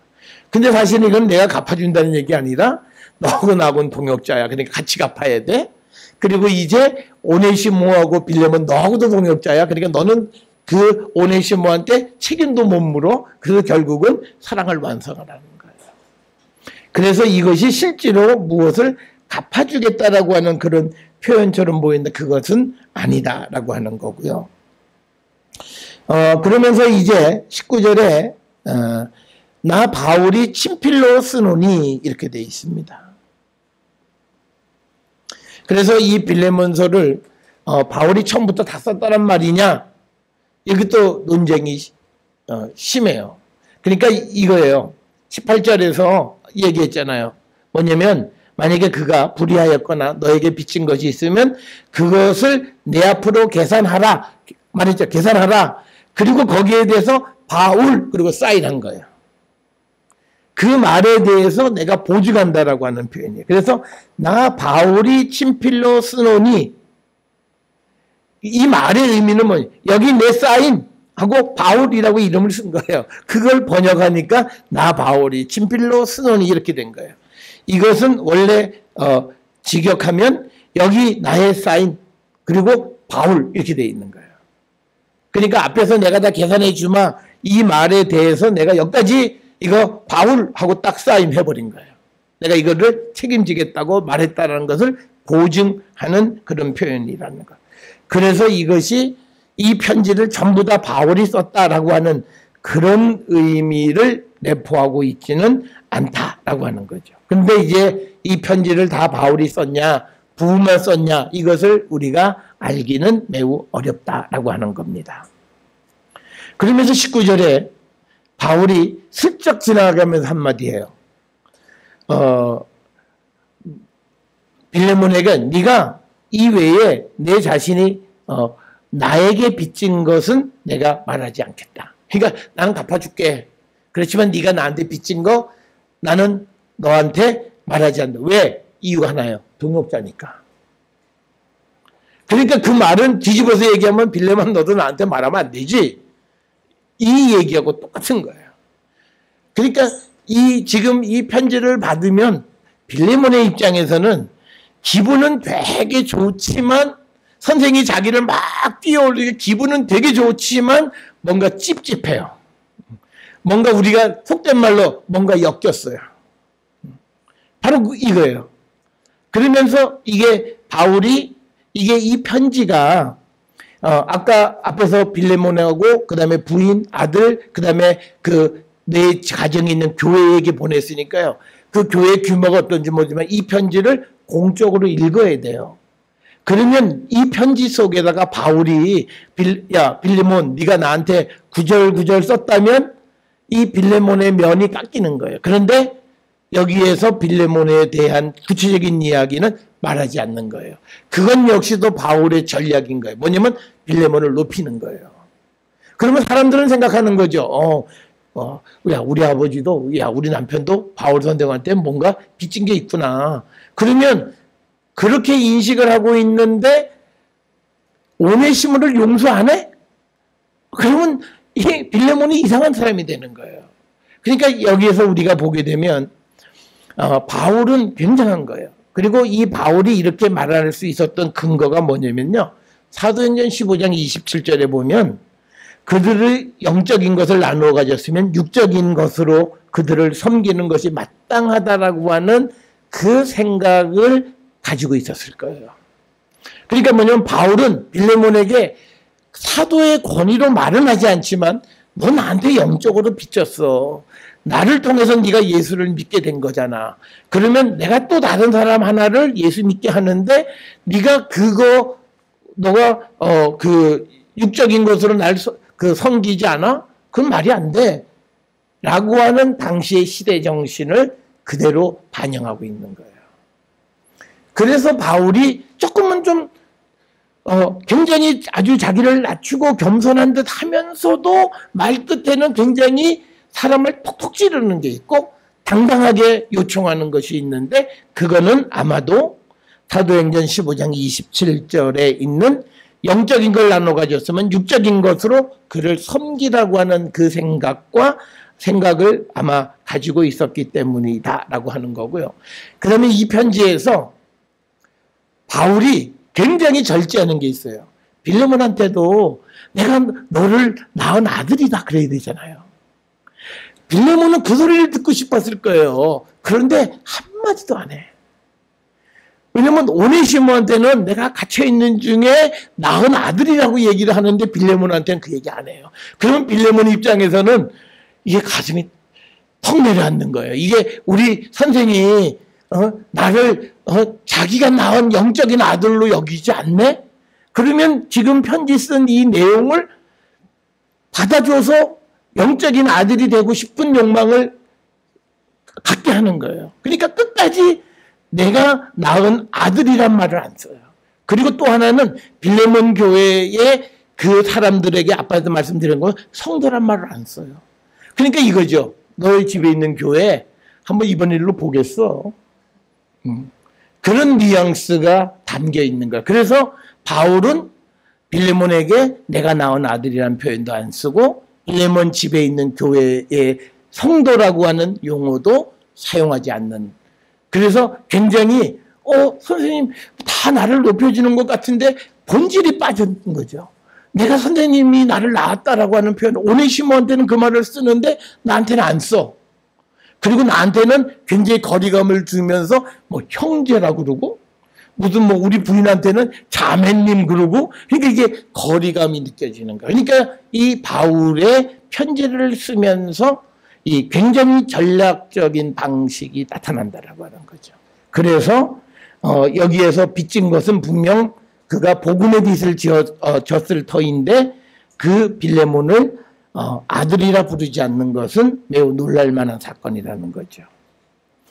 근데 사실은 이건 내가 갚아준다는 얘기 아니라 너하고 나하고는 동역자야. 그러니까 같이 갚아야 돼. 그리고 이제 오네시모하고 빌레몬 너하고도 동역자야. 그러니까 너는 그 오네시모한테 책임도 못 물어. 그래서 결국은 사랑을 완성하라는 거예요. 그래서 이것이 실제로 무엇을 갚아주겠다라고 하는 그런 표현처럼 보이는데 그것은 아니다라고 하는 거고요. 그러면서 이제 19절에 나 바울이 친필로 쓰노니 이렇게 되어 있습니다. 그래서 이 빌레몬서를 바울이 처음부터 다 썼다란 말이냐 이것도 논쟁이 심해요. 그러니까 이거예요. 18절에서 얘기했잖아요. 뭐냐면 만약에 그가 불의하였거나 너에게 빚진 것이 있으면 그것을 내 앞으로 계산하라. 말했죠. 계산하라. 그리고 거기에 대해서 바울 그리고 사인한 거예요. 그 말에 대해서 내가 보증한다라고 하는 표현이에요. 그래서 나 바울이 친필로 쓰노니 이 말의 의미는 뭐냐. 여기 내 사인하고 바울이라고 이름을 쓴 거예요. 그걸 번역하니까 나 바울이 친필로 쓰노니 이렇게 된 거예요. 이것은 원래 직역하면 여기 나의 사인 그리고 바울 이렇게 돼 있는 거예요. 그러니까 앞에서 내가 다 계산해 주마 이 말에 대해서 내가 여기까지 이거 바울하고 딱 사인해버린 거예요. 내가 이거를 책임지겠다고 말했다는 것을 보증하는 그런 표현이라는 거. 그래서 이것이 이 편지를 전부 다 바울이 썼다라고 하는 그런 의미를 내포하고 있지는 않다라고 하는 거죠. 근데 이제 이 편지를 다 바울이 썼냐, 부부만 썼냐, 이것을 우리가 알기는 매우 어렵다라고 하는 겁니다. 그러면서 19절에 바울이 슬쩍 지나가면서 한마디 해요. 빌레몬에게 네가 이 외에 내 자신이 나에게 빚진 것은 내가 말하지 않겠다. 그러니까 나는 갚아줄게. 그렇지만 네가 나한테 빚진 거 나는 너한테 말하지 않는다. 왜? 이유가 하나예요. 동역자니까. 그러니까 그 말은 뒤집어서 얘기하면 빌레몬 너도 나한테 말하면 안 되지. 이 얘기하고 똑같은 거예요. 그러니까 지금 이 편지를 받으면 빌레몬의 입장에서는 기분은 되게 좋지만 선생이 자기를 막 뛰어올리게 기분은 되게 좋지만 뭔가 찝찝해요. 뭔가 우리가 속된 말로 뭔가 엮였어요. 바로 이거예요. 그러면서 이게 바울이 이 편지가 아까 앞에서 빌레몬하고 그 다음에 부인, 아들, 그 다음에 내 가정에 있는 교회에게 보냈으니까요. 그 교회 규모가 어떤지 모르지만 이 편지를 공적으로 읽어야 돼요. 그러면 이 편지 속에다가 바울이 야 빌레몬 네가 나한테 구절구절 썼다면 이 빌레몬의 면이 깎이는 거예요. 그런데 여기에서 빌레몬에 대한 구체적인 이야기는 말하지 않는 거예요. 그건 역시도 바울의 전략인 거예요. 뭐냐면 빌레몬을 높이는 거예요. 그러면 사람들은 생각하는 거죠. 야, 우리 아버지도, 야, 우리 남편도 바울 선생한테 뭔가 빚진 게 있구나. 그러면 그렇게 인식을 하고 있는데 오네시모를 용서 안 해? 그러면 이 빌레몬이 이상한 사람이 되는 거예요. 그러니까 여기에서 우리가 보게 되면 바울은 굉장한 거예요. 그리고 이 바울이 이렇게 말할 수 있었던 근거가 뭐냐면요. 사도행전 15장 27절에 보면 그들의 영적인 것을 나누어 가졌으면 육적인 것으로 그들을 섬기는 것이 마땅하다라고 하는 그 생각을 가지고 있었을 거예요. 그러니까 뭐냐면 바울은 빌레몬에게 사도의 권위로 말은 하지 않지만 너 나한테 영적으로 빚졌어. 나를 통해서 네가 예수를 믿게 된 거잖아. 그러면 내가 또 다른 사람 하나를 예수 믿게 하는데 네가 너가 그 육적인 것으로 날 섬기지 않아? 그건 말이 안 돼. 라고 하는 당시의 시대 정신을 그대로 반영하고 있는 거예요. 그래서 바울이 조금은 좀 굉장히 아주 자기를 낮추고 겸손한 듯 하면서도 말끝에는 굉장히 사람을 톡톡 찌르는 게 있고 당당하게 요청하는 것이 있는데 그거는 아마도 사도행전 15장 27절에 있는 영적인 걸 나눠 가졌으면 육적인 것으로 그를 섬기라고 하는 그 생각을 아마 가지고 있었기 때문이다라고 하는 거고요. 그 다음에 이 편지에서 바울이 굉장히 절제하는 게 있어요. 빌레몬한테도 내가 너를 낳은 아들이다 그래야 되잖아요. 빌레몬은 그 소리를 듣고 싶었을 거예요. 그런데 한마디도 안 해. 왜냐면 오네시모한테는 내가 갇혀있는 중에 낳은 아들이라고 얘기를 하는데 빌레몬한테는 그 얘기 안 해요. 그러면 빌레몬 입장에서는 이게 가슴이 턱 내려앉는 거예요. 이게 우리 선생이 나를 자기가 낳은 영적인 아들로 여기지 않네? 그러면 지금 편지 쓴 이 내용을 받아줘서 영적인 아들이 되고 싶은 욕망을 갖게 하는 거예요. 그러니까 끝까지 내가 낳은 아들이란 말을 안 써요. 그리고 또 하나는 빌레몬 교회의 그 사람들에게 아빠한테 말씀드린 건 성도란 말을 안 써요. 그러니까 이거죠. 너희 집에 있는 교회 한번 이번 일로 보겠어. 그런 뉘앙스가 담겨 있는 거예요. 그래서 바울은 빌레몬에게 내가 낳은 아들이라는 표현도 안 쓰고 빌레몬 집에 있는 교회의 성도라고 하는 용어도 사용하지 않는. 그래서 굉장히 선생님 다 나를 높여주는 것 같은데 본질이 빠진 거죠. 내가 선생님이 나를 낳았다라고 하는 표현, 오네시모한테는 그 말을 쓰는데 나한테는 안 써. 그리고 나한테는 굉장히 거리감을 주면서 뭐 형제라고 그러고 무슨 뭐 우리 부인한테는 자매님 그러고 그러니까 이게 거리감이 느껴지는 거예요. 그러니까 이 바울의 편지를 쓰면서 이 굉장히 전략적인 방식이 나타난다라고 하는 거죠. 그래서 여기에서 빚진 것은 분명 그가 복음의 빚을 졌을 터인데 그 빌레몬을 아들이라 부르지 않는 것은 매우 놀랄 만한 사건이라는 거죠.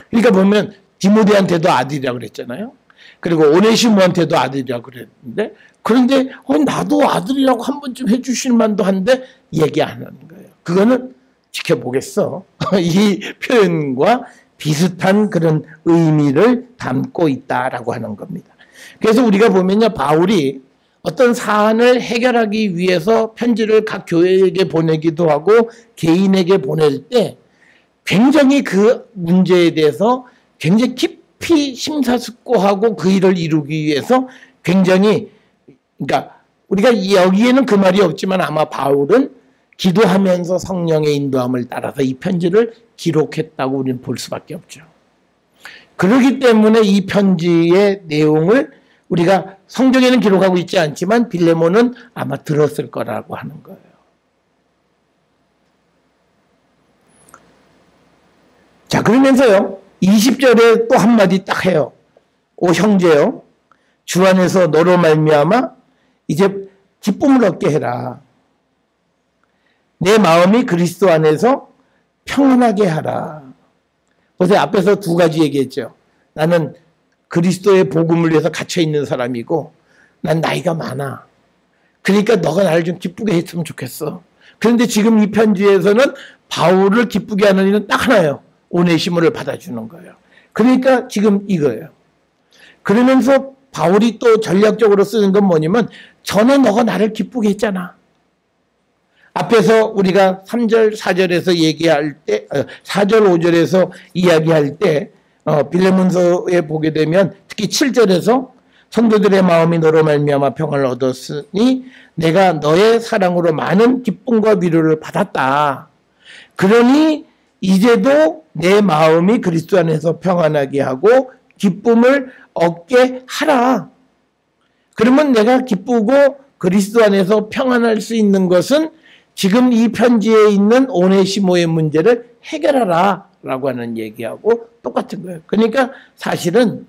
그러니까 보면 디모데한테도 아들이라고 그랬잖아요. 그리고 오네시모한테도 아들이라고 그랬는데 그런데 나도 아들이라고 한 번쯤 해주실 만도 한데 얘기 안 하는 거예요. 그거는 지켜보겠어. 이 표현과 비슷한 그런 의미를 담고 있다라고 하는 겁니다. 그래서 우리가 보면요, 바울이 어떤 사안을 해결하기 위해서 편지를 각 교회에게 보내기도 하고 개인에게 보낼 때 굉장히 그 문제에 대해서 굉장히 깊이 심사숙고하고 그 일을 이루기 위해서 굉장히, 그러니까 우리가 여기에는 그 말이 없지만 아마 바울은 기도하면서 성령의 인도함을 따라서 이 편지를 기록했다고 우리는 볼 수밖에 없죠. 그렇기 때문에 이 편지의 내용을 우리가 성경에는 기록하고 있지 않지만 빌레몬은 아마 들었을 거라고 하는 거예요. 자, 그러면서요, 20절에 또 한마디 딱 해요. 오 형제요, 주 안에서 너로 말미암아 이제 기쁨을 얻게 해라. 내 마음이 그리스도 안에서 평안하게 하라. 보세요. 앞에서 두 가지 얘기했죠. 나는 그리스도의 복음을 위해서 갇혀있는 사람이고 난 나이가 많아. 그러니까 너가 나를 좀 기쁘게 했으면 좋겠어. 그런데 지금 이 편지에서는 바울을 기쁘게 하는 일은 딱 하나예요. 오네시모를 받아주는 거예요. 그러니까 지금 이거예요. 그러면서 바울이 또 전략적으로 쓰는 건 뭐냐면 전에 너가 나를 기쁘게 했잖아. 앞에서 우리가 3절, 4절에서 얘기할 때, 4절, 5절에서 이야기할 때, 빌레몬서에 보게 되면 특히 7절에서 성도들의 마음이 너로 말미암아 평안을 얻었으니 내가 너의 사랑으로 많은 기쁨과 위로를 받았다. 그러니 이제도 내 마음이 그리스도 안에서 평안하게 하고 기쁨을 얻게 하라. 그러면 내가 기쁘고 그리스도 안에서 평안할 수 있는 것은 지금 이 편지에 있는 오네시모의 문제를 해결하라 라고 하는 얘기하고 똑같은 거예요. 그러니까 사실은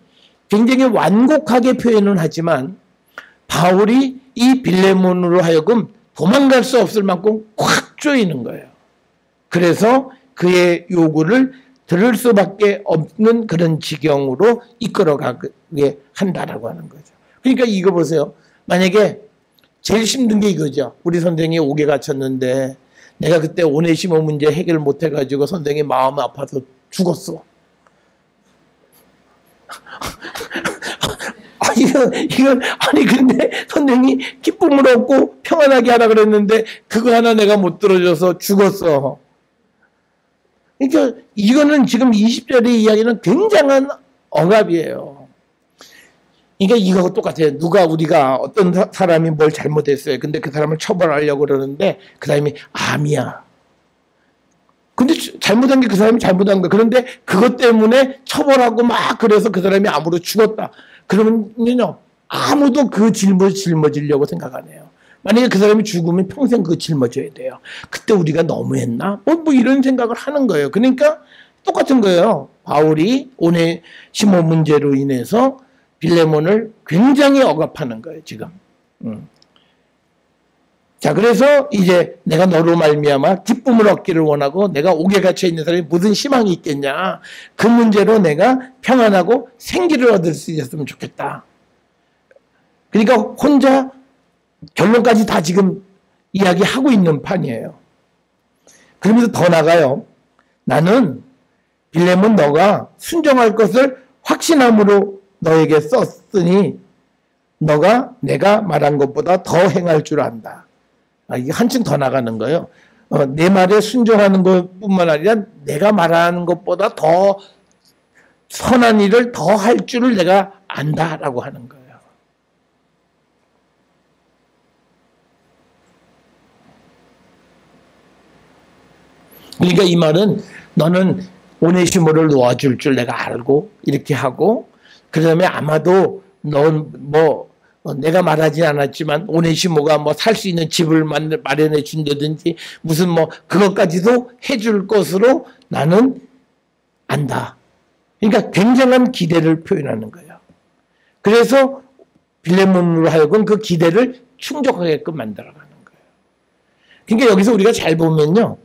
굉장히 완곡하게 표현은 하지만 바울이 이 빌레몬으로 하여금 도망갈 수 없을 만큼 꽉 조이는 거예요. 그래서 그의 요구를 들을 수밖에 없는 그런 지경으로 이끌어가게 한다라고 하는 거죠. 그러니까 이거 보세요. 만약에 제일 힘든 게 이거죠. 우리 선생이 옥에 갇혔는데 내가 그때 오네시모 문제 해결 못 해가지고 선생이 마음 아파서 죽었어. 아니 근데 선생이 기쁨을 얻고 평안하게 하라 그랬는데 그거 하나 내가 못 들어줘서 죽었어. 그러니까 이거는 지금 20절의 이야기는 굉장한 억압이에요. 그러니까 이거하고 똑같아요. 우리가 어떤 사람이 뭘 잘못했어요. 근데 그 사람을 처벌하려고 그러는데 그 사람이 암이야. 근데 잘못한 게 그 사람이 잘못한 거야. 그런데 그것 때문에 처벌하고 막 그래서 그 사람이 암으로 죽었다. 그러면요 아무도 그 짊어지려고 생각 안 해요. 만약에 그 사람이 죽으면 평생 그거 짊어져야 돼요. 그때 우리가 너무했나? 뭐 이런 생각을 하는 거예요. 그러니까 똑같은 거예요. 바울이 오네시모 문제로 인해서 빌레몬을 굉장히 억압하는 거예요, 지금. 자, 그래서 이제 내가 너로 말미암아 기쁨을 얻기를 원하고 내가 옥에 갇혀 있는 사람이 무슨 희망이 있겠냐. 그 문제로 내가 평안하고 생기를 얻을 수 있었으면 좋겠다. 그러니까 혼자 결론까지 다 지금 이야기하고 있는 판이에요. 그러면서 더 나가요. 나는 빌레몬 너가 순종할 것을 확신함으로 너에게 썼으니 너가 내가 말한 것보다 더 행할 줄 안다. 이게 한층 더 나가는 거예요. 내 말에 순종하는 것뿐만 아니라 내가 말하는 것보다 더 선한 일을 더 할 줄을 내가 안다라고 하는 거예요. 그러니까 이 말은 너는 오네시모를 놓아줄 줄 내가 알고 이렇게 하고 그다음에 아마도 넌 내가 말하지 않았지만 오네시모가 살 수 있는 집을 마련해 준다든지 무슨 그것까지도 해줄 것으로 나는 안다. 그러니까 굉장한 기대를 표현하는 거예요. 그래서 빌레몬으로 하여금 그 기대를 충족하게끔 만들어가는 거예요. 그러니까 여기서 우리가 잘 보면요.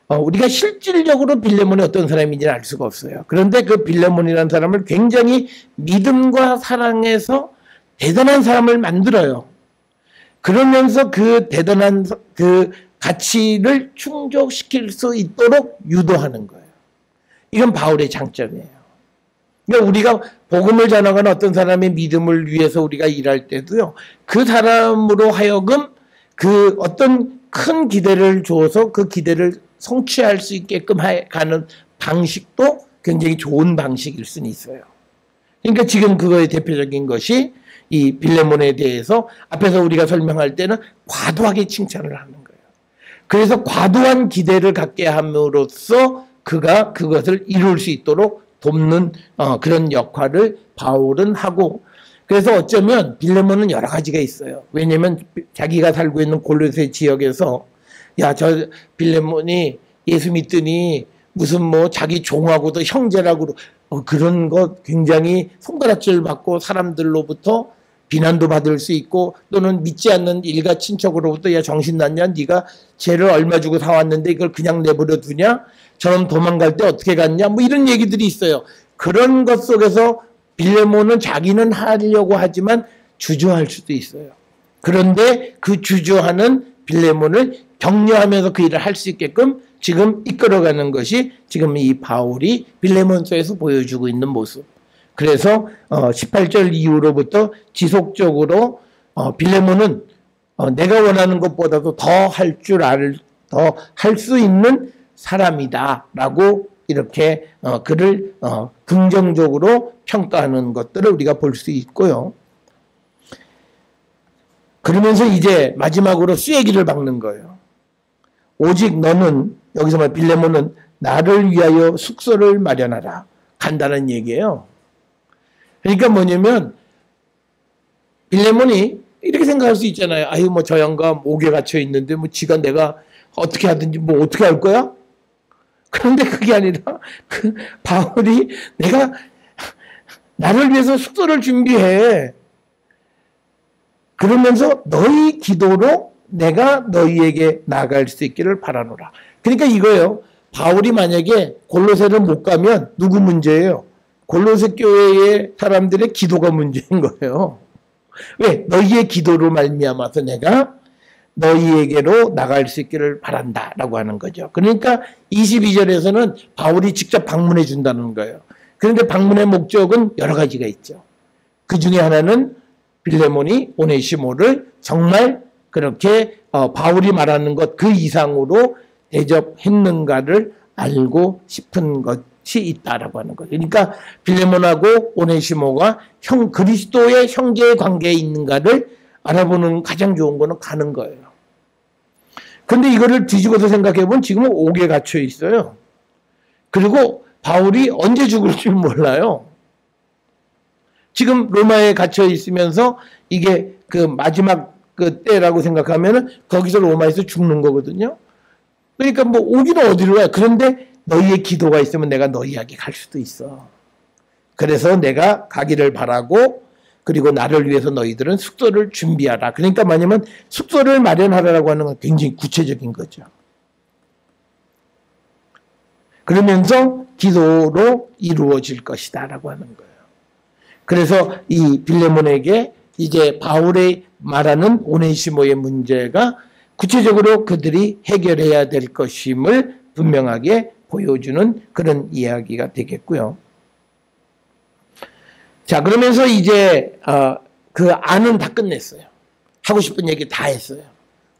우리가 실질적으로 빌레몬이 어떤 사람인지는 알 수가 없어요. 그런데 그 빌레몬이라는 사람을 굉장히 믿음과 사랑에서 대단한 사람을 만들어요. 그러면서 그 대단한 그 가치를 충족시킬 수 있도록 유도하는 거예요. 이건 바울의 장점이에요. 그러니까 우리가 복음을 전하거나 어떤 사람의 믿음을 위해서 우리가 일할 때도요. 그 사람으로 하여금 그 어떤 큰 기대를 줘서 그 기대를 성취할 수 있게끔 가는 방식도 굉장히 좋은 방식일 수는 있어요. 그러니까 지금 그거의 대표적인 것이 이 빌레몬에 대해서 앞에서 우리가 설명할 때는 과도하게 칭찬을 하는 거예요. 그래서 과도한 기대를 갖게 함으로써 그가 그것을 이룰 수 있도록 돕는 그런 역할을 바울은 하고 그래서 어쩌면 빌레몬은 여러 가지가 있어요. 왜냐하면 자기가 살고 있는 골로새 지역에서 야, 저 빌레몬이 예수 믿더니 무슨 자기 종하고도 형제라고 그런 거 굉장히 손가락질 받고 사람들로부터 비난도 받을 수 있고 또는 믿지 않는 일가 친척으로부터 야 정신 났냐? 네가 죄를 얼마 주고 사왔는데 이걸 그냥 내버려 두냐? 저놈 도망갈 때 어떻게 갔냐? 뭐 이런 얘기들이 있어요. 그런 것 속에서 빌레몬은 자기는 하려고 하지만 주저할 수도 있어요. 그런데 그 주저하는 빌레몬을 격려하면서 그 일을 할 수 있게끔 지금 이끌어가는 것이 지금 이 바울이 빌레몬서에서 보여주고 있는 모습. 그래서 18절 이후로부터 지속적으로 빌레몬은 내가 원하는 것보다도 더 할 줄 더 할 수 있는 사람이다라고 이렇게 그를 긍정적으로 평가하는 것들을 우리가 볼 수 있고요. 그러면서 이제 마지막으로 쐐기를 박는 거예요. 오직 너는 여기서 말 빌레몬은 나를 위하여 숙소를 마련하라. 간단한 얘기예요. 그러니까 뭐냐면 빌레몬이 이렇게 생각할 수 있잖아요. 아유 뭐 저 양가 옥에 갇혀 있는데 뭐 지가 내가 어떻게 하든지 뭐 어떻게 할 거야? 그런데 그게 아니라 그 바울이 내가 나를 위해서 숙소를 준비해. 그러면서 너희 기도로 내가 너희에게 나아갈 수 있기를 바라노라. 그러니까 이거예요. 바울이 만약에 골로새를 못 가면 누구 문제예요? 골로새 교회의 사람들의 기도가 문제인 거예요. 왜? 너희의 기도로 말미암아서 내가 너희에게로 나갈 수 있기를 바란다라고 하는 거죠. 그러니까 22절에서는 바울이 직접 방문해 준다는 거예요. 그런데 방문의 목적은 여러 가지가 있죠. 그 중에 하나는 빌레몬이 오네시모를 정말 그렇게 바울이 말하는 것 그 이상으로 대접했는가를 알고 싶은 것이 있다라고 하는 거죠. 그러니까 빌레몬하고 오네시모가 그리스도의 형제의 관계에 있는가를 알아보는 가장 좋은 거는 가는 거예요. 그런데 이거를 뒤집어서 생각해보면 지금은 옥에 갇혀 있어요. 그리고 바울이 언제 죽을지 몰라요. 지금 로마에 갇혀 있으면서 이게 그 마지막 그 때라고 생각하면은 거기서 로마에서 죽는 거거든요. 그러니까 뭐 오기는 어디로 가요. 그런데 너희의 기도가 있으면 내가 너희에게 갈 수도 있어. 그래서 내가 가기를 바라고 그리고 나를 위해서 너희들은 숙소를 준비하라. 그러니까 뭐냐면 숙소를 마련하라고 하는 건 굉장히 구체적인 거죠. 그러면서 기도로 이루어질 것이다 라고 하는 거예요. 그래서 이 빌레몬에게 이제 바울의 말하는 오네시모의 문제가 구체적으로 그들이 해결해야 될 것임을 분명하게 보여주는 그런 이야기가 되겠고요. 자, 그러면서 이제 그 안은 다 끝냈어요. 하고 싶은 얘기 다 했어요.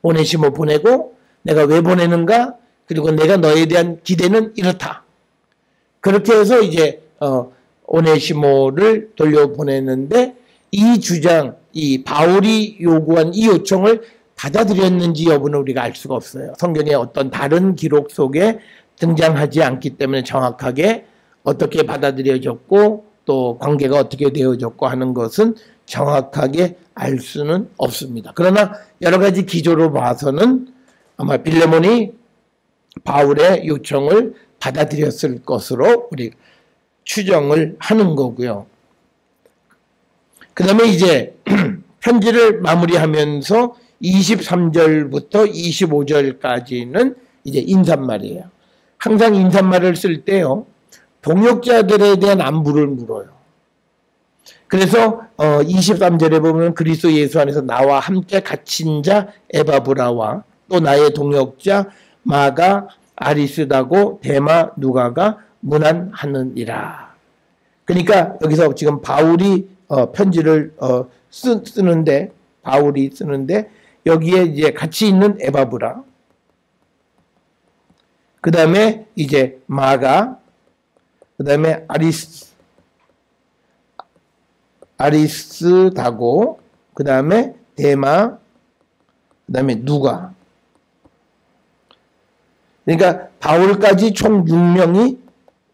오네시모 보내고 내가 왜 보내는가? 그리고 내가 너에 대한 기대는 이렇다. 그렇게 해서 이제 오네시모를 돌려보내는데 이 주장, 이 바울이 요구한 이 요청을 받아들였는지 여부는 우리가 알 수가 없어요. 성경의 어떤 다른 기록 속에 등장하지 않기 때문에 정확하게 어떻게 받아들여졌고 또 관계가 어떻게 되어졌고 하는 것은 정확하게 알 수는 없습니다. 그러나 여러 가지 기조로 봐서는 아마 빌레몬이 바울의 요청을 받아들였을 것으로 우리 추정을 하는 거고요. 그 다음에 이제 편지를 마무리하면서 23절부터 25절까지는 이제 인사말이에요. 항상 인사말을 쓸 때요. 동역자들에 대한 안부를 물어요. 그래서 23절에 보면 그리스도 예수 안에서 나와 함께 갇힌 자 에바브라와 또 나의 동역자 마가 아리스다고 데마 누가가 문안하느니라. 그러니까 여기서 지금 바울이 편지를 쓰는데 바울이 쓰는데 여기에 이제 같이 있는 에바브라 그 다음에 이제 마가 그 다음에 아리스다고 그 다음에 데마 그 다음에 누가 그러니까 바울까지 총 6명이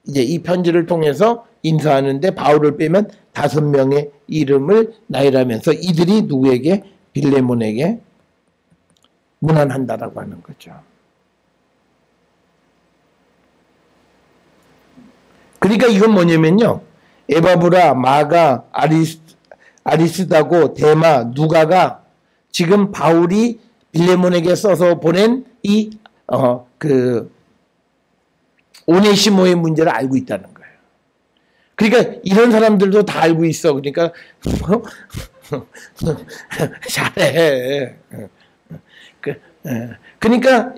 이제 이 편지를 통해서 인사하는데 바울을 빼면 5명의 이름을 나열하면서 이들이 누구에게 빌레몬에게 문안한다라고 하는 거죠. 그러니까 이건 뭐냐면요. 에바브라, 마가, 아리스다고, 데마, 누가가 지금 바울이 빌레몬에게 써서 보낸 오네시모의 문제를 알고 있다는 거예요. 그러니까 이런 사람들도 다 알고 있어. 그러니까 잘해. 그러니까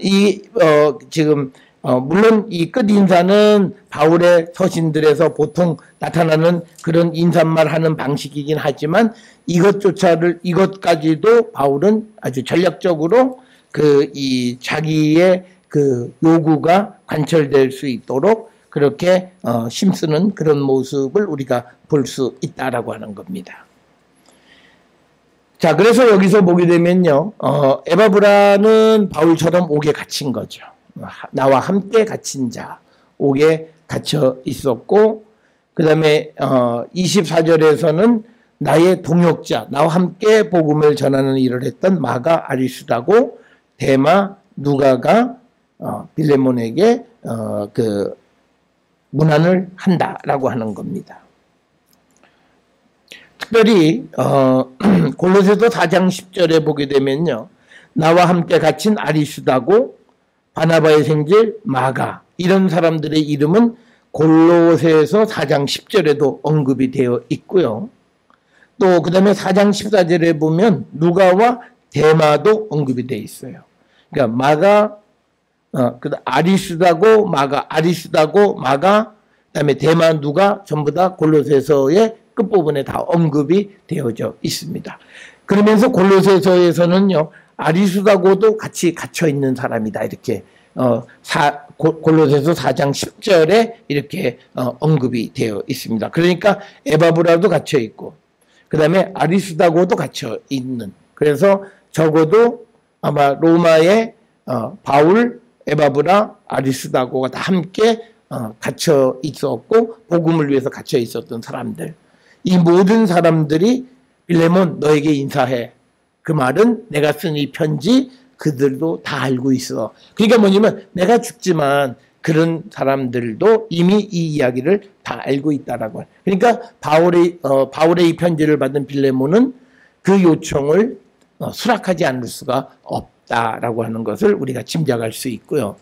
지금 물론 이 끝인사는 바울의 서신들에서 보통 나타나는 그런 인사말 하는 방식이긴 하지만 이것까지도 바울은 아주 전략적으로 자기의 요구가 관철될 수 있도록 그렇게 힘쓰는 그런 모습을 우리가 볼 수 있다라고 하는 겁니다. 자, 그래서 여기서 보게 되면요, 에바브라는 바울처럼 옥에 갇힌 거죠. 나와 함께 갇힌 자, 옥에 갇혀 있었고, 그 다음에 24절에서는 나의 동역자, 나와 함께 복음을 전하는 일을 했던 마가 아리수다고, 데마, 누가가 빌레몬에게 문안을 한다라고 하는 겁니다. 특별히 골로새서 4장 10절에 보게 되면요, 나와 함께 갇힌 아리수다고 바나바의 생질 마가, 이런 사람들의 이름은 골로새서 4장 10절에도 언급이 되어 있고요. 또 그 다음에 4장 14절에 보면 누가와 데마도 언급이 되어 있어요. 그러니까 마가, 아리수다고 마가, 아리수다고 마가, 그 다음에 데마, 누가 전부 다 골로새서의 끝부분에 다 언급이 되어져 있습니다. 그러면서 골로새서에서는요, 아리수다고도 같이 갇혀 있는 사람이다, 이렇게 골로새서 4장 10절에 이렇게 언급이 되어 있습니다. 그러니까 에바브라도 갇혀 있고, 그 다음에 아리수다고도 갇혀 있는, 그래서 적어도 아마 로마의 바울, 에바브라, 아리수다고가 다 함께 갇혀 있었고 복음을 위해서 갇혀 있었던 사람들, 이 모든 사람들이 빌레몬 너에게 인사해, 그 말은 내가 쓴 이 편지 그들도 다 알고 있어. 그러니까 뭐냐면 내가 죽지만 그런 사람들도 이미 이 이야기를 다 알고 있다라고. 그러니까 바울의 이 편지를 받은 빌레몬은 그 요청을 수락하지 않을 수가 없다라고 하는 것을 우리가 짐작할 수 있고요.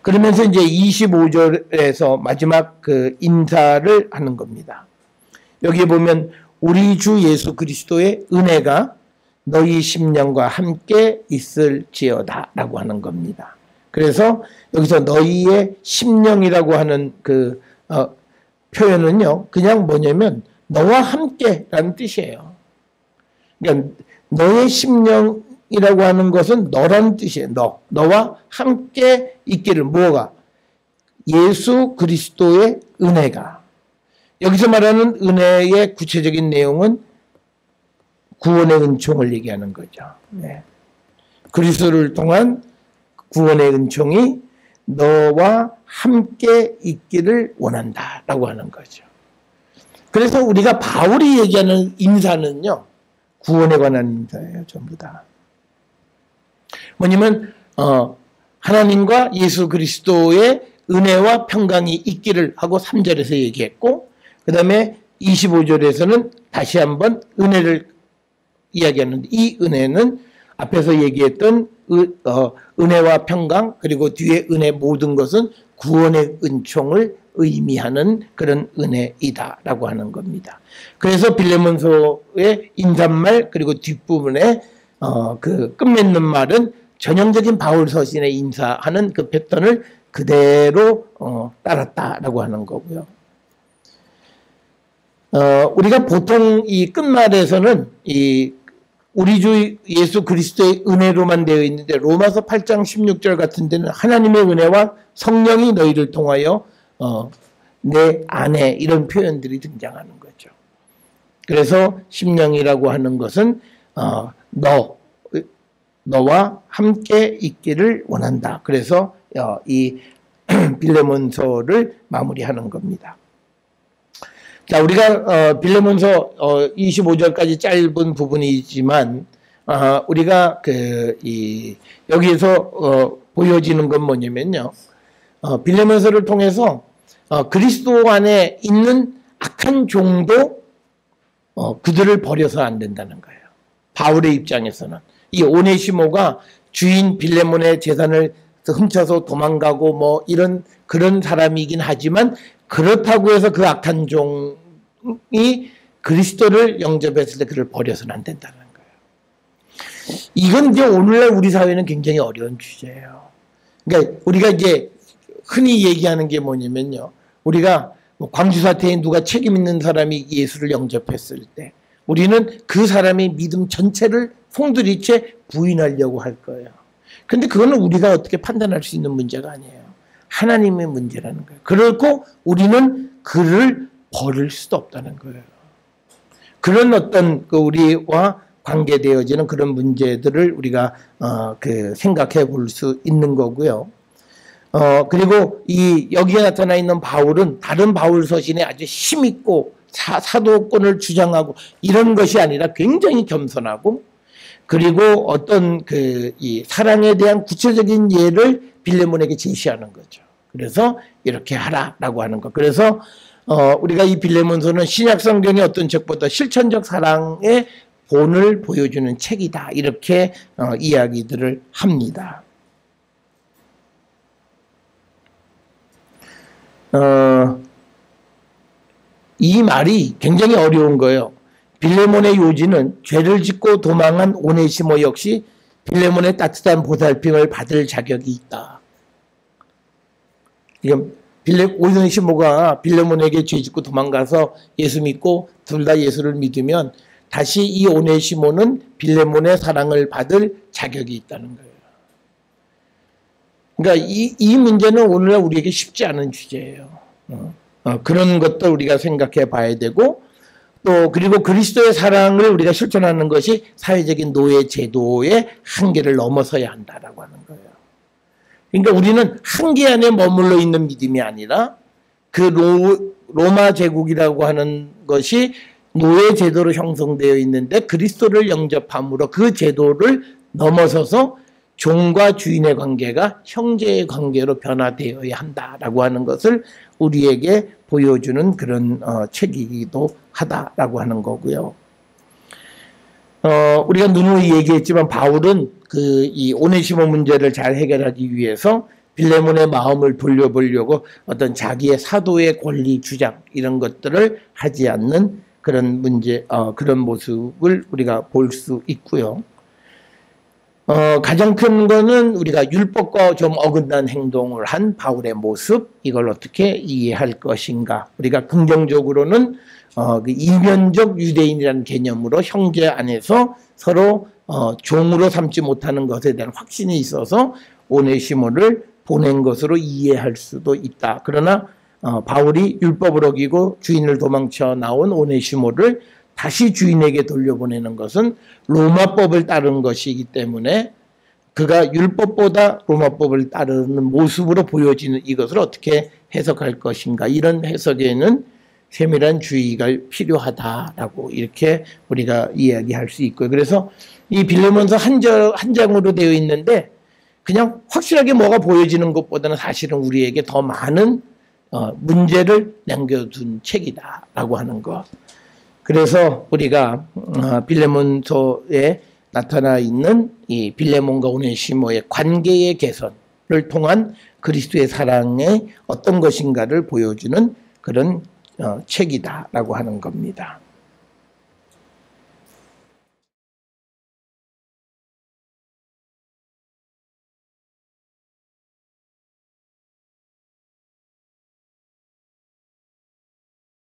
그러면서 이제 25절에서 마지막 그 인사를 하는 겁니다. 여기에 보면 우리 주 예수 그리스도의 은혜가 너희 심령과 함께 있을지어다 라고 하는 겁니다. 그래서 여기서 너희의 심령이라고 하는 그 표현은요, 그냥 뭐냐면 너와 함께라는 뜻이에요. 그러니까 너의 심령이라고 하는 것은 너라는 뜻이에요. 너와 함께 있기를. 뭐가? 예수 그리스도의 은혜가. 여기서 말하는 은혜의 구체적인 내용은 구원의 은총을 얘기하는 거죠. 네. 그리스도를 통한 구원의 은총이 너와 함께 있기를 원한다라고 하는 거죠. 그래서 우리가 바울이 얘기하는 인사는요, 구원에 관한 인사예요, 전부 다. 뭐냐면 하나님과 예수 그리스도의 은혜와 평강이 있기를 하고 3절에서 얘기했고, 그 다음에 25절에서는 다시 한번 은혜를 이야기하는데, 이 은혜는 앞에서 얘기했던 은혜와 평강, 그리고 뒤에 은혜 모든 것은 구원의 은총을 의미하는 그런 은혜이다라고 하는 겁니다. 그래서 빌레몬서의 인사말, 그리고 뒷부분에 그 끝맺는 말은 전형적인 바울 서신에 인사하는 그 패턴을 그대로 따랐다라고 하는 거고요. 우리가 보통 이 끝말에서는 우리 주 예수 그리스도의 은혜로만 되어 있는데, 로마서 8장 16절 같은 데는 하나님의 은혜와 성령이 너희를 통하여 내 안에, 이런 표현들이 등장하는 거죠. 그래서 심령이라고 하는 것은 너와 함께 있기를 원한다. 그래서 이 빌레몬서를 마무리하는 겁니다. 자, 우리가 빌레몬서 25절까지 짧은 부분이지만 우리가 여기에서 보여지는 건 뭐냐면요, 빌레몬서를 통해서 그리스도 안에 있는 악한 종도 그들을 버려서 안 된다는 거예요. 바울의 입장에서는 이 오네시모가 주인 빌레몬의 재산을 훔쳐서 도망가고 뭐 이런 그런 사람이긴 하지만 그렇다고 해서 그 악한 종이 그리스도를 영접했을 때 그를 버려서는 안 된다는 거예요. 이건 이제 오늘날 우리 사회는 굉장히 어려운 주제예요. 그러니까 우리가 이제 흔히 얘기하는 게 뭐냐면요. 우리가 광주 사태에 누가 책임 있는 사람이 예수를 영접했을 때 우리는 그 사람의 믿음 전체를 송두리째 부인하려고 할 거예요. 그런데 그거는 우리가 어떻게 판단할 수 있는 문제가 아니에요. 하나님의 문제라는 거예요. 그렇고 우리는 그를 버릴 수도 없다는 거예요. 그런 어떤 우리와 관계되어지는 그런 문제들을 우리가 생각해 볼 수 있는 거고요. 그리고 여기에 나타나 있는 바울은 다른 바울 서신에 아주 힘있고 사도권을 주장하고 이런 것이 아니라 굉장히 겸손하고 그리고 어떤 이 사랑에 대한 구체적인 예를 빌레몬에게 제시하는 거죠. 그래서 이렇게 하라라고 하는 것. 그래서 우리가 이 빌레몬서는 신약 성경의 어떤 책보다 실천적 사랑의 본을 보여주는 책이다. 이렇게 이야기들을 합니다. 이 말이 굉장히 어려운 거예요. 빌레몬의 요지는 죄를 짓고 도망한 오네시모 역시 빌레몬의 따뜻한 보살핌을 받을 자격이 있다. 오네시모가 빌레몬에게 죄 짓고 도망가서 예수 믿고 둘 다 예수를 믿으면 다시 이 오네시모는 빌레몬의 사랑을 받을 자격이 있다는 거예요. 그러니까 이 문제는 오늘날 우리에게 쉽지 않은 주제예요. 그런 것도 우리가 생각해 봐야 되고 또 그리고 그리스도의 사랑을 우리가 실천하는 것이 사회적인 노예 제도의 한계를 넘어서야 한다라고 하는 거예요. 그러니까 우리는 한계 안에 머물러 있는 믿음이 아니라 그 로마 제국이라고 하는 것이 노예 제도로 형성되어 있는데 그리스도를 영접함으로 그 제도를 넘어서서 종과 주인의 관계가 형제의 관계로 변화되어야 한다라고 하는 것을 우리에게 보여주는 그런 책이기도 하다라고 하는 거고요. 우리가 누누이 얘기했지만 바울은 이 오네시모 문제를 잘 해결하기 위해서 빌레몬의 마음을 돌려보려고 어떤 자기의 사도의 권리 주장 이런 것들을 하지 않는 그런 그런 모습을 우리가 볼 수 있고요. 가장 큰 거는 우리가 율법과 좀 어긋난 행동을 한 바울의 모습, 이걸 어떻게 이해할 것인가. 우리가 긍정적으로는 그 이면적 유대인이라는 개념으로 형제 안에서 서로 종으로 삼지 못하는 것에 대한 확신이 있어서 오네시모를 보낸 것으로 이해할 수도 있다. 그러나 바울이 율법을 어기고 주인을 도망쳐 나온 오네시모를 다시 주인에게 돌려보내는 것은 로마법을 따른 것이기 때문에 그가 율법보다 로마법을 따르는 모습으로 보여지는 이것을 어떻게 해석할 것인가. 이런 해석에는 세밀한 주의가 필요하다라고 이렇게 우리가 이야기할 수 있고요. 그래서 이 빌레몬서 한 장으로 되어 있는데 그냥 확실하게 뭐가 보여지는 것보다는 사실은 우리에게 더 많은 문제를 남겨둔 책이다라고 하는 것. 그래서 우리가 빌레몬서에 나타나 있는 이 빌레몬과 오네시모의 관계의 개선을 통한 그리스도의 사랑의 어떤 것인가를 보여주는 그런 책이다라고 하는 겁니다.